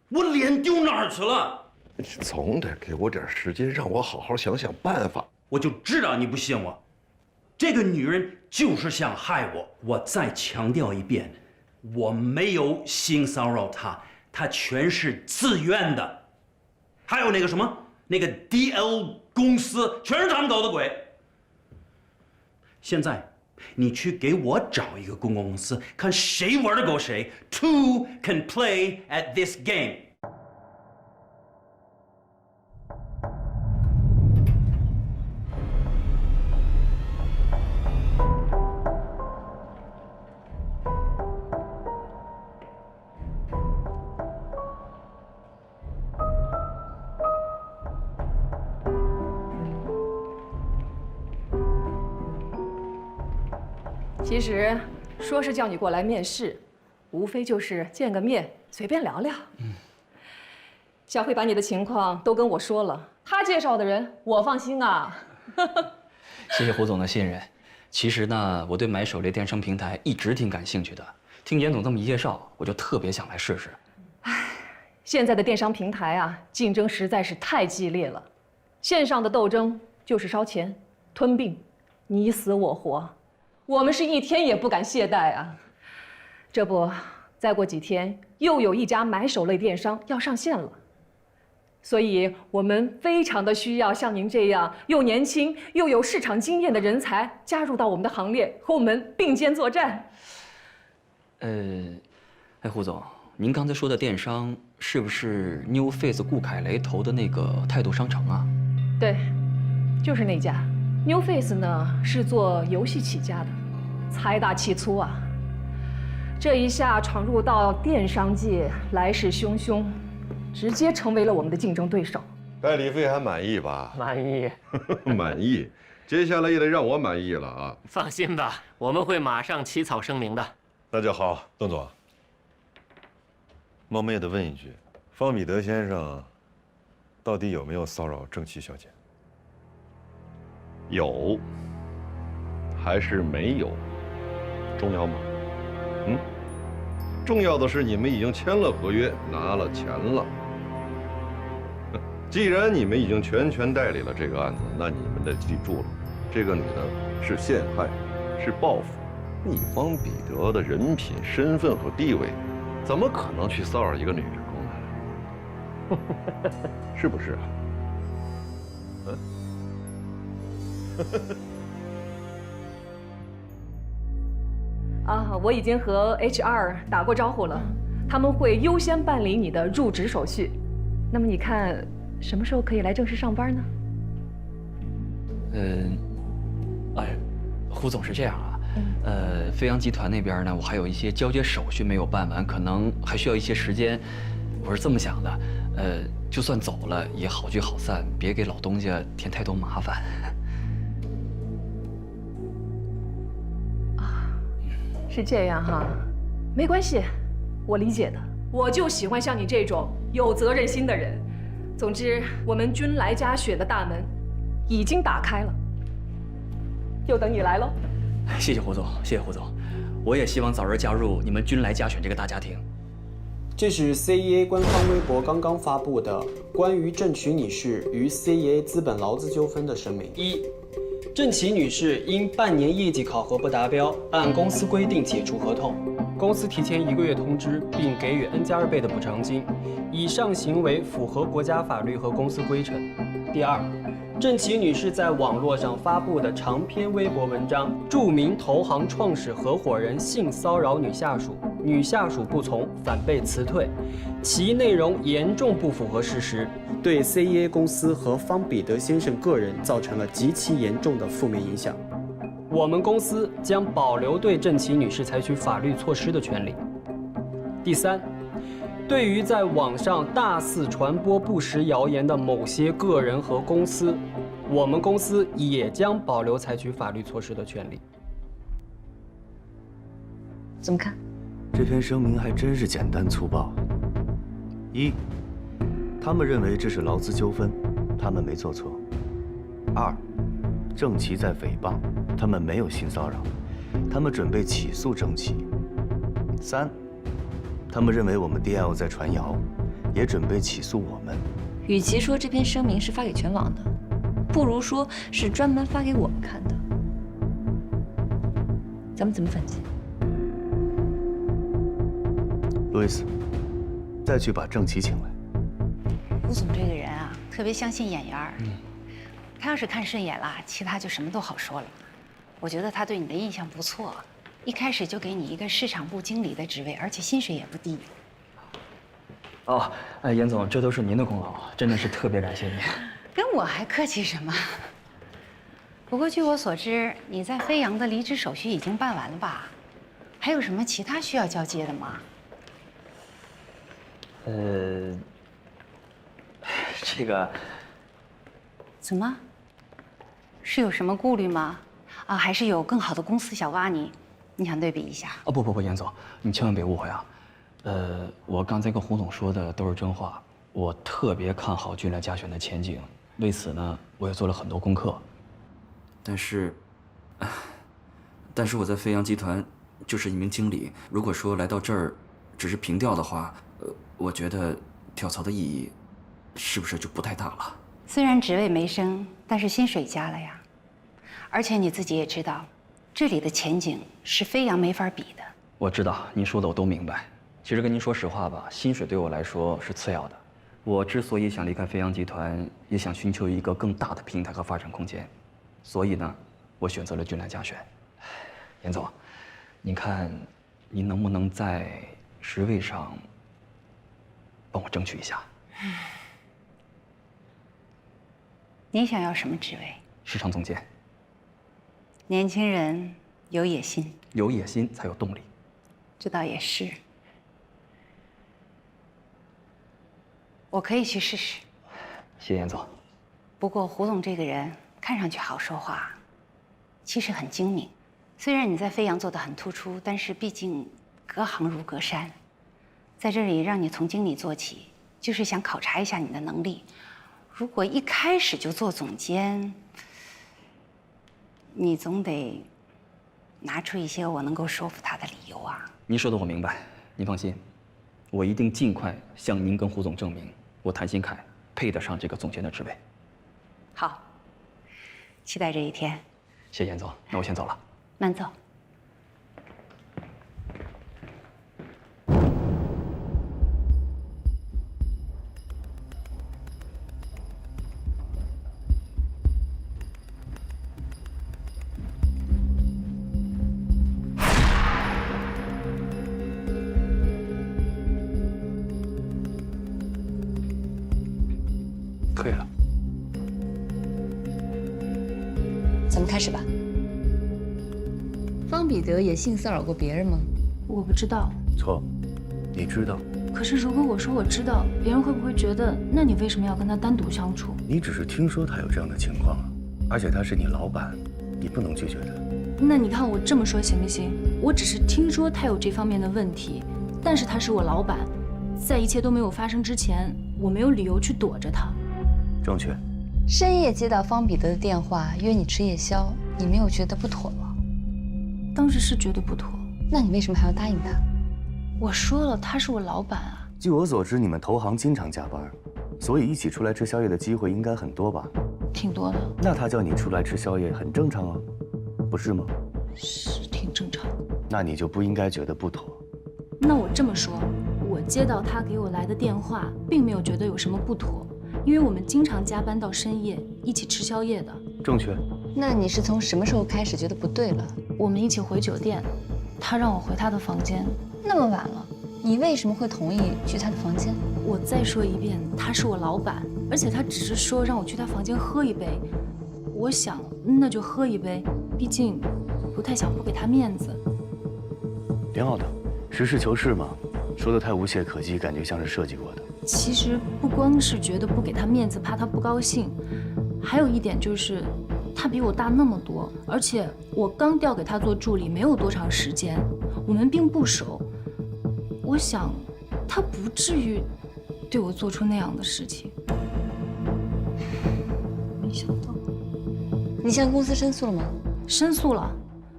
我脸丢哪儿去了？你总得给我点时间，让我好好想想办法。我就知道你不信我，这个女人就是想害我。我再强调一遍，我没有性骚扰她，她全是自愿的。还有那个什么，那个 DL 公司，全是他们搞的鬼。现在。你去给我找一个公关公司，看谁玩得过谁。Two can play at this game. 其实说是叫你过来面试，无非就是见个面，随便聊聊。小慧把你的情况都跟我说了，她介绍的人我放心啊。谢谢胡总的信任。其实呢，我对买手类电商平台一直挺感兴趣的。听严总这么一介绍，我就特别想来试试。现在的电商平台啊，竞争实在是太激烈了，线上的斗争就是烧钱、吞并，你死我活，我们是一天也不敢懈怠啊。这不，再过几天又有一家买手类电商要上线了，所以我们非常的需要像您这样又年轻又有市场经验的人才加入到我们的行列，和我们并肩作战。胡总，您刚才说的电商是不是 New Face 顾凯雷投的那个态度商城啊？对，就是那家。New Face 呢是做游戏起家的，财大气粗啊。这一下闯入到电商界，来势汹汹，直接成为了我们的竞争对手。代理费还满意吧？满意。满意。接下来也得让我满意了啊！放心吧，我们会马上起草声明的。那就好，邓总。冒昧的问一句，方彼得先生到底有没有骚扰郑琪小姐？有，还是没有？重要吗？重要的是你们已经签了合约，拿了钱了。既然你们已经全权代理了这个案子，那你们得记住了，这个女的是陷害，是报复。以方彼得的人品、身份和地位，怎么可能去骚扰一个女员工呢？是不是啊？我已经和 HR 打过招呼了，他们会优先办理你的入职手续。那么你看，什么时候可以来正式上班呢？胡总是这样啊。飞扬集团那边呢，我还有一些交接手续没有办完，可能还需要一些时间。我是这么想的，就算走了也好聚好散，别给老东家添太多麻烦。是这样哈，没关系，我理解的。我就喜欢像你这种有责任心的人。总之，我们君来家选的大门已经打开了，就等你来喽。谢谢胡总，谢谢胡总，我也希望早日加入你们君来家选这个大家庭。这是 CEA 官方微博刚刚发布的关于郑琪女士与 CEA 资本劳资纠纷的声明。1. 郑琪女士因半年业绩考核不达标，按公司规定解除合同，公司提前1个月通知，并给予 N+2倍的补偿金。以上行为符合国家法律和公司规程。第2，郑琪女士在网络上发布的长篇微博文章，著名投行创始合伙人性骚扰女下属，女下属不从，反被辞退，其内容严重不符合事实，对 CEA 公司和方彼得先生个人造成了极其严重的负面影响。我们公司将保留对郑琪女士采取法律措施的权利。第3，对于在网上大肆传播不实谣言的某些个人和公司，我们公司也将保留采取法律措施的权利。怎么看？这篇声明还真是简单粗暴。1，他们认为这是劳资纠纷，他们没做错。2，郑琪在诽谤，他们没有性骚扰，他们准备起诉郑琪。3，他们认为我们 DL 在传谣，也准备起诉我们。与其说这篇声明是发给全网的，不如说是专门发给我们看的。咱们怎么分析？路易斯，再去把郑琪请来。吴总这个人啊，特别相信眼缘儿。他要是看顺眼了，其他就什么都好说了。我觉得他对你的印象不错，一开始就给你一个市场部经理的职位，而且薪水也不低。严总，这都是您的功劳，真的是特别感谢您。跟我还客气什么？不过据我所知，你在飞扬的离职手续已经办完了吧？还有什么其他需要交接的吗？这个怎么？是有什么顾虑吗？还是有更好的公司想挖你？你想对比一下？哦不，严总，你千万别误会啊。我刚才跟胡总说的都是真话。我特别看好俊来嘉选的前景，为此呢，我也做了很多功课。但是我在飞扬集团就是一名经理，如果说来到这儿只是凭调的话，我觉得跳槽的意义是不是就不太大了？虽然职位没升，但是薪水加了呀。而且你自己也知道，这里的前景是飞扬没法比的。我知道您说的我都明白。其实跟您说实话吧，薪水对我来说是次要的。我之所以想离开飞扬集团，也想寻求一个更大的平台和发展空间，所以呢，我选择了俊来嘉选。严总，您看，您能不能在职位上帮我争取一下？你想要什么职位？市场总监。年轻人有野心，有野心才有动力。这倒也是。我可以去试试。谢谢严总。不过胡总这个人看上去好说话，其实很精明。虽然你在飞扬做得很突出，但是毕竟隔行如隔山，在这里让你从经理做起，就是想考察一下你的能力。如果一开始就做总监，你总得拿出一些我能够说服他的理由啊。您说的我明白，您放心，我一定尽快向您跟胡总证明，我谭鑫凯配得上这个总监的职位。好，期待这一天。谢谢严总，那我先走了。慢走。可以了。咱们开始吧。方彼得也性骚扰过别人吗？我不知道。错，你知道。可是如果我说我知道，别人会不会觉得，那你为什么要跟他单独相处？你只是听说他有这样的情况啊，而且他是你老板，你不能拒绝他。那你看我这么说行不行？我只是听说他有这方面的问题，但是他是我老板，在一切都没有发生之前，我没有理由去躲着他。正确。深夜接到方彼得的电话，约你吃夜宵，你没有觉得不妥吗？当时是觉得不妥。那你为什么还要答应他？我说了，他是我老板啊。据我所知，你们投行经常加班，所以一起出来吃宵夜的机会应该很多吧？挺多的。那他叫你出来吃宵夜很正常啊，不是吗？是挺正常的。那你就不应该觉得不妥。那我这么说，我接到他给我来的电话，并没有觉得有什么不妥，因为我们经常加班到深夜，一起吃宵夜的。正确。那你是从什么时候开始觉得不对了？我们一起回酒店，他让我回他的房间。那么晚了，你为什么会同意去他的房间？我再说一遍，他是我老板，而且他只是说让我去他房间喝一杯。我想，那就喝一杯，毕竟不太想不给他面子。挺好的，实事求是嘛。说的太无懈可击，感觉像是设计过的。其实不光是觉得不给他面子，怕他不高兴，还有一点就是，他比我大那么多，而且我刚调给他做助理没有多长时间，我们并不熟。我想，他不至于对我做出那样的事情。没想到。你向公司申诉了吗？申诉了，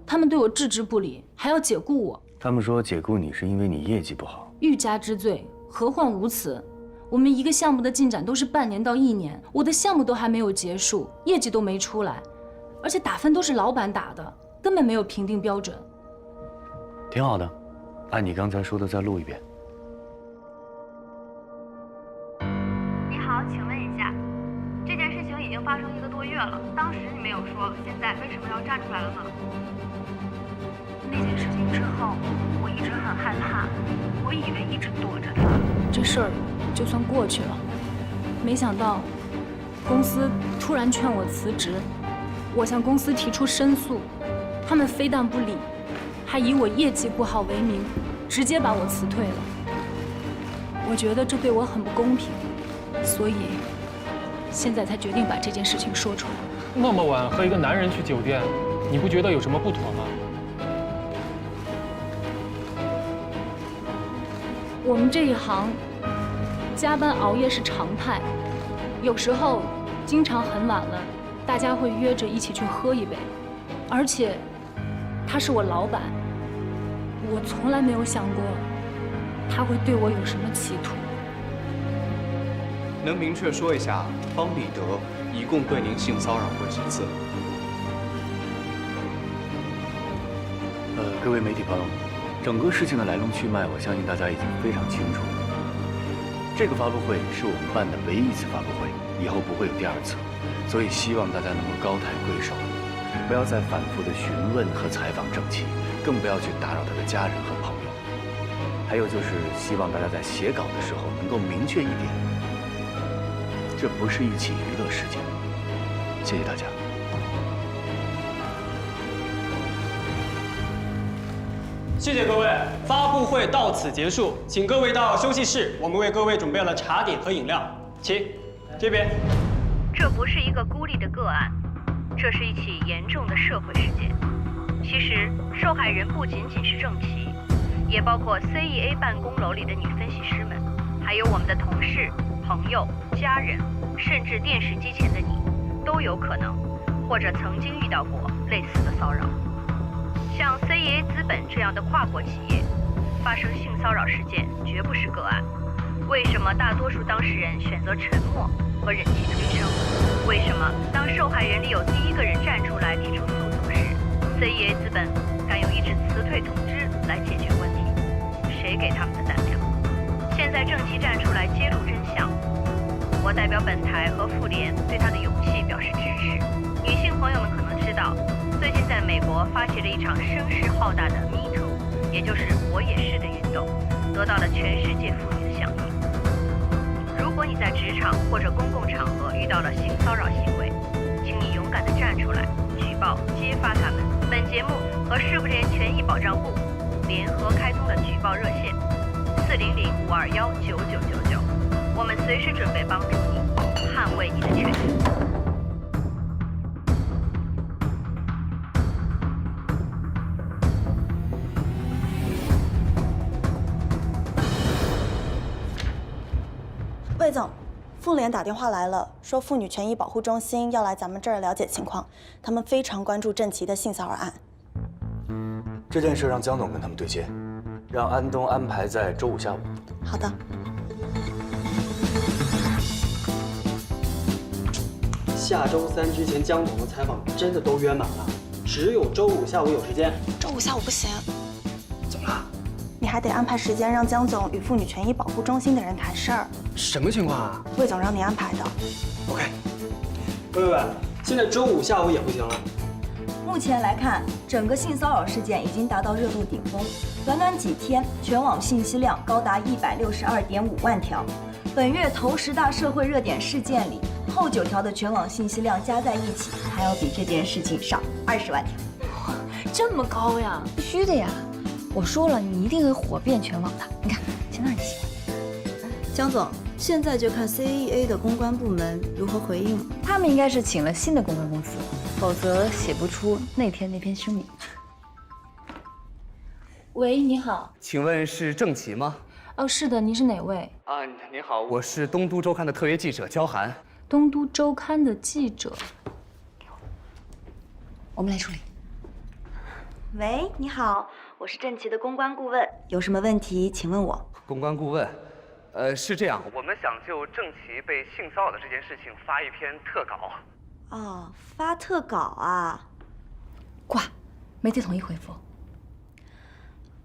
他们对我置之不理，还要解雇我。他们说解雇你是因为你业绩不好。欲加之罪，何患无辞？我们一个项目的进展都是半年到1年，我的项目都还没有结束，业绩都没出来，而且打分都是老板打的，根本没有评定标准。挺好的，按你刚才说的再录一遍。你好，请问一下，这件事情已经发生1个多月了，当时你没有说，现在为什么要站出来了呢？那件事情之后，我一直很害怕，我以为一直躲着他，这事儿就算过去了。没想到，公司突然劝我辞职，我向公司提出申诉，他们非但不理，还以我业绩不好为名，直接把我辞退了。我觉得这对我很不公平，所以现在才决定把这件事情说出来。那么晚和一个男人去酒店，你不觉得有什么不妥吗？我们这一行加班熬夜是常态，有时候经常很晚了，大家会约着一起去喝一杯。而且他是我老板，我从来没有想过他会对我有什么企图。能明确说一下方彼得一共对您性骚扰过几次？各位媒体朋友，整个事情的来龙去脉，我相信大家已经非常清楚。这个发布会是我们办的唯一一次发布会，以后不会有第二次，所以希望大家能够高抬贵手，不要再反复的询问和采访郑琦，更不要去打扰他的家人和朋友。还有就是希望大家在写稿的时候能够明确一点，这不是一起娱乐事件。谢谢大家。谢谢各位，发布会到此结束，请各位到休息室，我们为各位准备了茶点和饮料，请这边。这不是一个孤立的个案，这是一起严重的社会事件。其实，受害人不仅仅是郑琦，也包括 CEA 办公楼里的女分析师们，还有我们的同事、朋友、家人，甚至电视机前的你，都有可能或者曾经遇到过类似的骚扰。像 CEA 资本这样的跨国企业，发生性骚扰事件绝不是个案。为什么大多数当事人选择沉默和忍气吞声？为什么当受害人里有第一个人站出来提出诉讼时， CEA 资本敢用一纸辞退通知来解决问题？谁给他们的胆量？现在郑琦站出来揭露真相，我代表本台和妇联对他的勇气表示支持。女性朋友们可能知道，最近在美国发起了一场声势浩大的 Me Too， 也就是我也是的运动，得到了全世界妇女的响应。如果你在职场或者公共场合遇到了性骚扰行为，请你勇敢地站出来，举报揭发他们。本节目和世妇联权益保障部联合开通了举报热线400-521-9999，我们随时准备帮助你，捍卫你的权利。魏总，妇联打电话来了，说妇女权益保护中心要来咱们这儿了解情况，他们非常关注郑琦的性骚扰案。这件事让江总跟他们对接，让安东安排在周5下午。好的。下周3之前江总的采访真的都约满了，只有周5下午有时间。周5下午不行。怎么了？你还得安排时间让江总与妇女权益保护中心的人谈事儿。什么情况啊？魏总让你安排的。OK。喂，现在周5下午也不行了。目前来看，整个性骚扰事件已经达到热度顶峰，短短几天，全网信息量高达162.5万条。本月头10大社会热点事件里，后9条的全网信息量加在一起，还要比这件事情少20万条。哇，这么高呀！必须的呀！我说了，你一定会火遍全网的。你看，先让你喜欢。江总，现在就看 CEA 的公关部门如何回应。他们应该是请了新的公关公司，否则写不出那天那篇声明。喂，你好。请问是郑琦吗？哦，是的，您是哪位？啊，您好，我是东都周刊的特约记者焦涵。东都周刊的记者。我们来处理。喂，你好，我是郑琦的公关顾问，有什么问题请问我。公关顾问，是这样，我们想就郑琦被性骚扰的这件事情发一篇特稿。哦，发特稿啊？挂，媒体统一回复。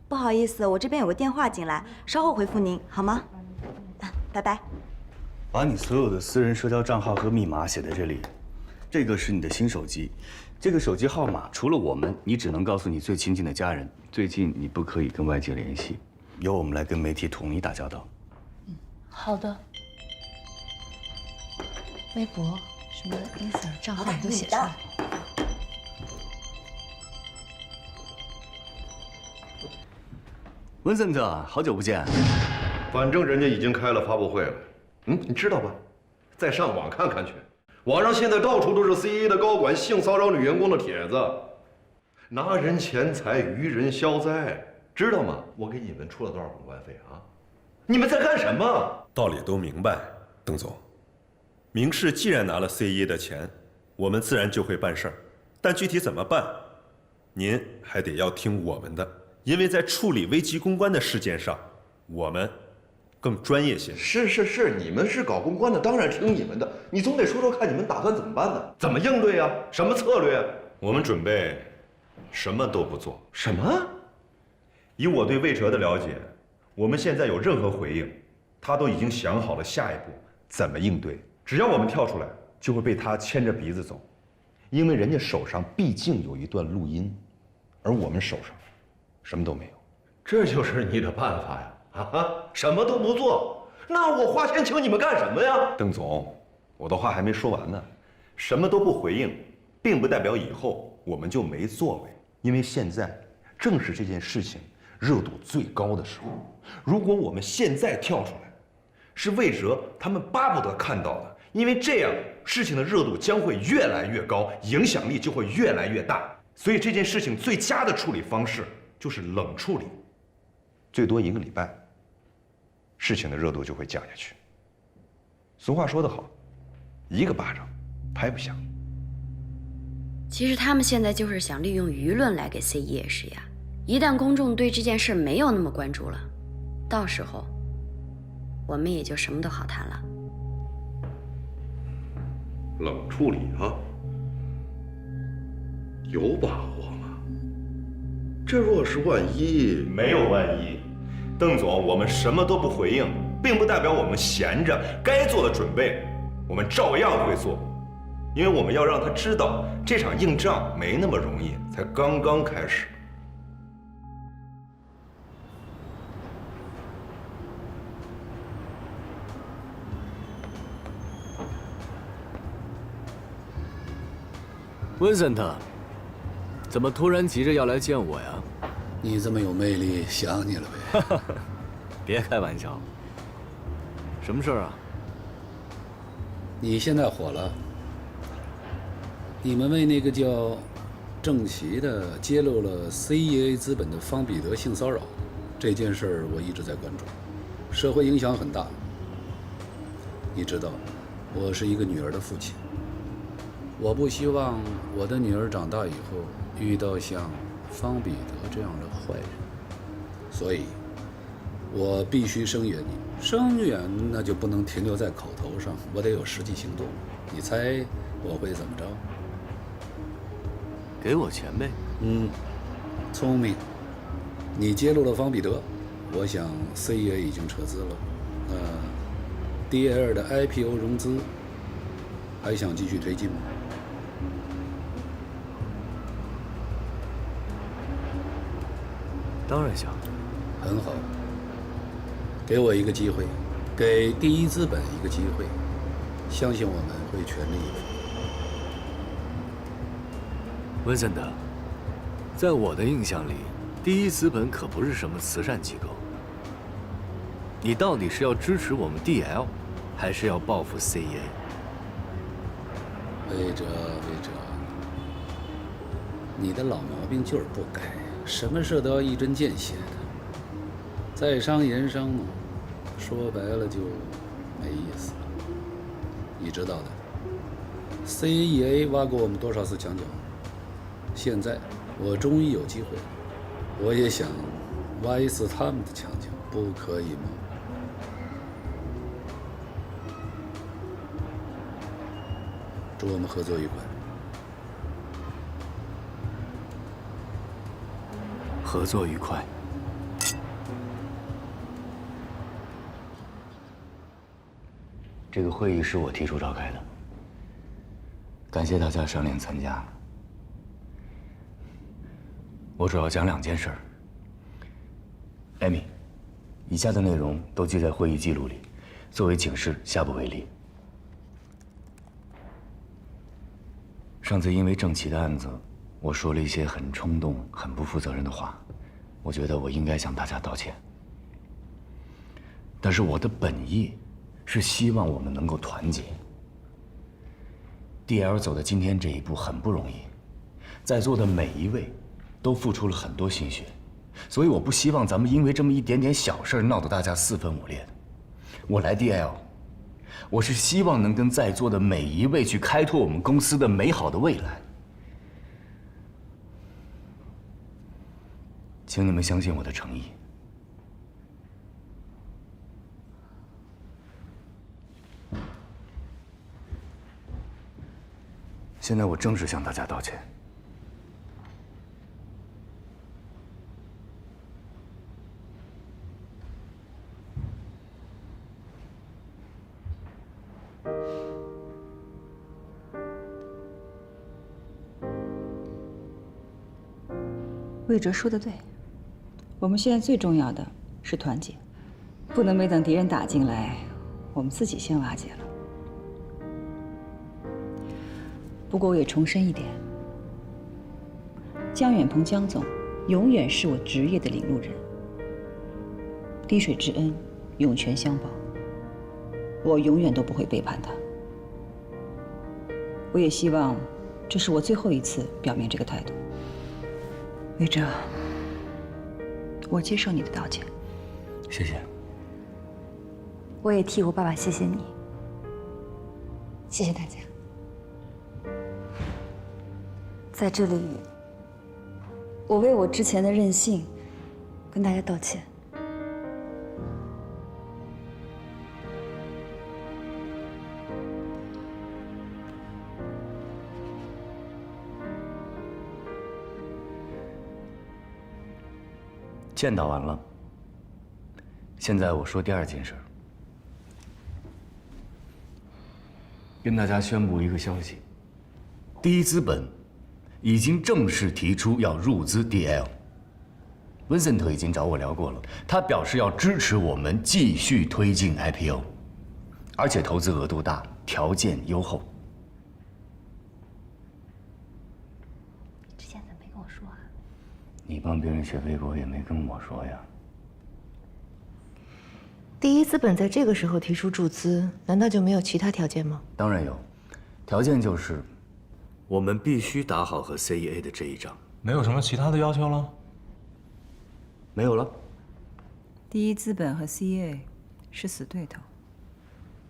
不好意思，我这边有个电话进来，稍后回复您好吗？拜拜。把你所有的私人社交账号和密码写在这里，这个是你的新手机。这个手机号码除了我们，你只能告诉你最亲近的家人。最近你不可以跟外界联系，由我们来跟媒体统一打交道。好的。微博什么 Instagram 账号你都写出来。文森特，好久不见。反正人家已经开了发布会了，你知道吧？再上网看看去。网上现在到处都是 CEA 的高管性骚扰女员工的帖子，拿人钱财，讹人消灾，知道吗？我给你们出了多少公关费啊？你们在干什么？道理都明白，邓总。明世既然拿了 CEA 的钱，我们自然就会办事儿。但具体怎么办，您还得要听我们的，因为在处理危机公关的事件上，我们更专业些。是，你们是搞公关的，当然听你们的。你总得说说看，你们打算怎么办呢？怎么应对啊？什么策略啊？我们准备什么都不做。什么？以我对魏哲的了解，我们现在有任何回应，他都已经想好了下一步怎么应对。只要我们跳出来，就会被他牵着鼻子走，因为人家手上毕竟有一段录音，而我们手上什么都没有。这就是你的办法呀？啊，什么都不做，那我花钱请你们干什么呀？邓总，我的话还没说完呢。什么都不回应，并不代表以后我们就没作为，因为现在正是这件事情热度最高的时候。如果我们现在跳出来，是魏哲他们巴不得看到的，因为这样事情的热度将会越来越高，影响力就会越来越大。所以这件事情最佳的处理方式就是冷处理，最多1个礼拜，事情的热度就会降下去。俗话说得好，1个巴掌拍不响。其实他们现在就是想利用舆论来给 CEA 施压，一旦公众对这件事没有那么关注了，到时候我们也就什么都好谈了。冷处理啊，有把握吗？这若是万一……没有万一。邓总，我们什么都不回应，并不代表我们闲着，该做的准备我们照样会做，因为我们要让他知道这场硬仗没那么容易，才刚刚开始。Vincent， 怎么突然急着要来见我呀？你这么有魅力，想你了呗。别开玩笑。什么事儿啊？你现在火了。你们为那个叫郑琦的揭露了 CEA 资本的方彼得性骚扰这件事儿，我一直在关注，社会影响很大。你知道，我是一个女儿的父亲。我不希望我的女儿长大以后遇到像方彼得这样的坏人，所以，我必须声援你。声援那就不能停留在口头上，我得有实际行动。你猜我会怎么着？给我钱呗。聪明。你揭露了方彼得，我想 CEA 已经撤资了。DL 的 IPO 融资还想继续推进吗？当然想。很好，给我一个机会，给第一资本一个机会，相信我们会全力以赴。Vincent， 在我的印象里，第一资本可不是什么慈善机构。你到底是要支持我们 DL， 还是要报复 CEA？ 魏哲，你的老毛病就是不改，什么事都要一针见血的，在商言商嘛，说白了就没意思了。你知道的 ，CEA 挖过我们多少次墙角，现在我终于有机会了，我也想挖一次他们的墙角，不可以吗？祝我们合作愉快。合作愉快。这个会议是我提出召开的，感谢大家赏脸参加。我主要讲2件事。艾米，以下的内容都记在会议记录里，作为警示，下不为例。上次因为郑琦的案子，我说了一些很冲动、很不负责任的话，我觉得我应该向大家道歉。但是我的本意是希望我们能够团结。DL 走到今天这一步很不容易，在座的每一位都付出了很多心血，所以我不希望咱们因为这么一点点小事闹得大家四分五裂的。我来 DL， 我是希望能跟在座的每一位去开拓我们公司的美好的未来。请你们相信我的诚意。现在我正式向大家道歉。魏哲说的对，我们现在最重要的是团结，不能没等敌人打进来，我们自己先瓦解了。不过我也重申一点，江远鹏江总永远是我职业的领路人，滴水之恩，涌泉相报，我永远都不会背叛他。我也希望这是我最后一次表明这个态度。魏哲，我接受你的道歉。谢谢。我也替我爸爸谢谢你。谢谢大家。在这里，我为我之前的任性跟大家道歉。劝导完了，现在我说第二件事，跟大家宣布一个消息：第一资本已经正式提出要入资 DL。温森特已经找我聊过了，他表示要支持我们继续推进 IPO， 而且投资额度大，条件优厚。之前怎么没跟我说啊？你帮别人写微博也没跟我说呀。第一资本在这个时候提出注资，难道就没有其他条件吗？当然有，条件就是我们必须打好和 CEA 的这一仗。没有什么其他的要求了？没有了。第一资本和 CEA 是死对头，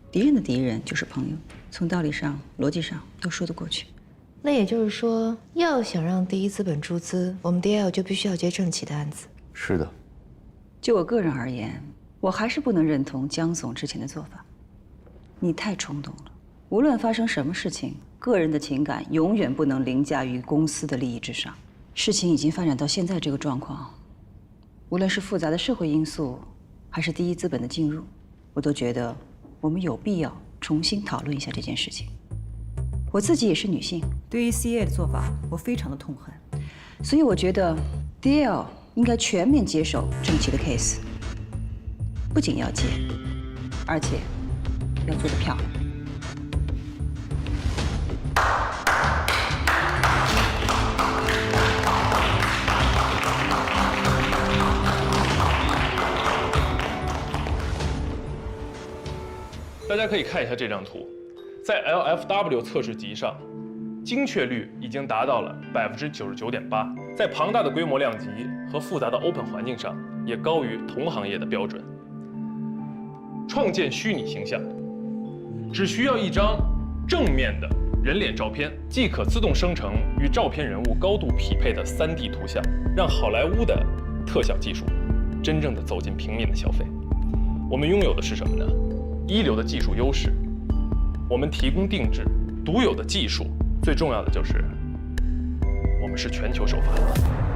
敌人的敌人就是朋友，从道理上、逻辑上都说得过去。那也就是说，要想让第一资本注资，我们 DL 就必须要接郑琦的案子。是的。就我个人而言，我还是不能认同江总之前的做法。你太冲动了，无论发生什么事情，个人的情感永远不能凌驾于公司的利益之上。事情已经发展到现在这个状况，无论是复杂的社会因素，还是第一资本的进入，我都觉得我们有必要重新讨论一下这件事情。我自己也是女性，对于 CA 的做法，我非常的痛恨，所以我觉得 DL 应该全面接手郑琦的 case， 不仅要接，而且要做得漂亮。大家可以看一下这张图，在 LFW 测试集上，精确率已经达到了99.8%，在庞大的规模量级和复杂的 Open 环境上，也高于同行业的标准。创建虚拟形象，只需要一张正面的人脸照片，即可自动生成与照片人物高度匹配的3D 图像，让好莱坞的特效技术真正的走进平民的消费。我们拥有的是什么呢？一流的技术优势，我们提供定制独有的技术，最重要的就是我们是全球首发。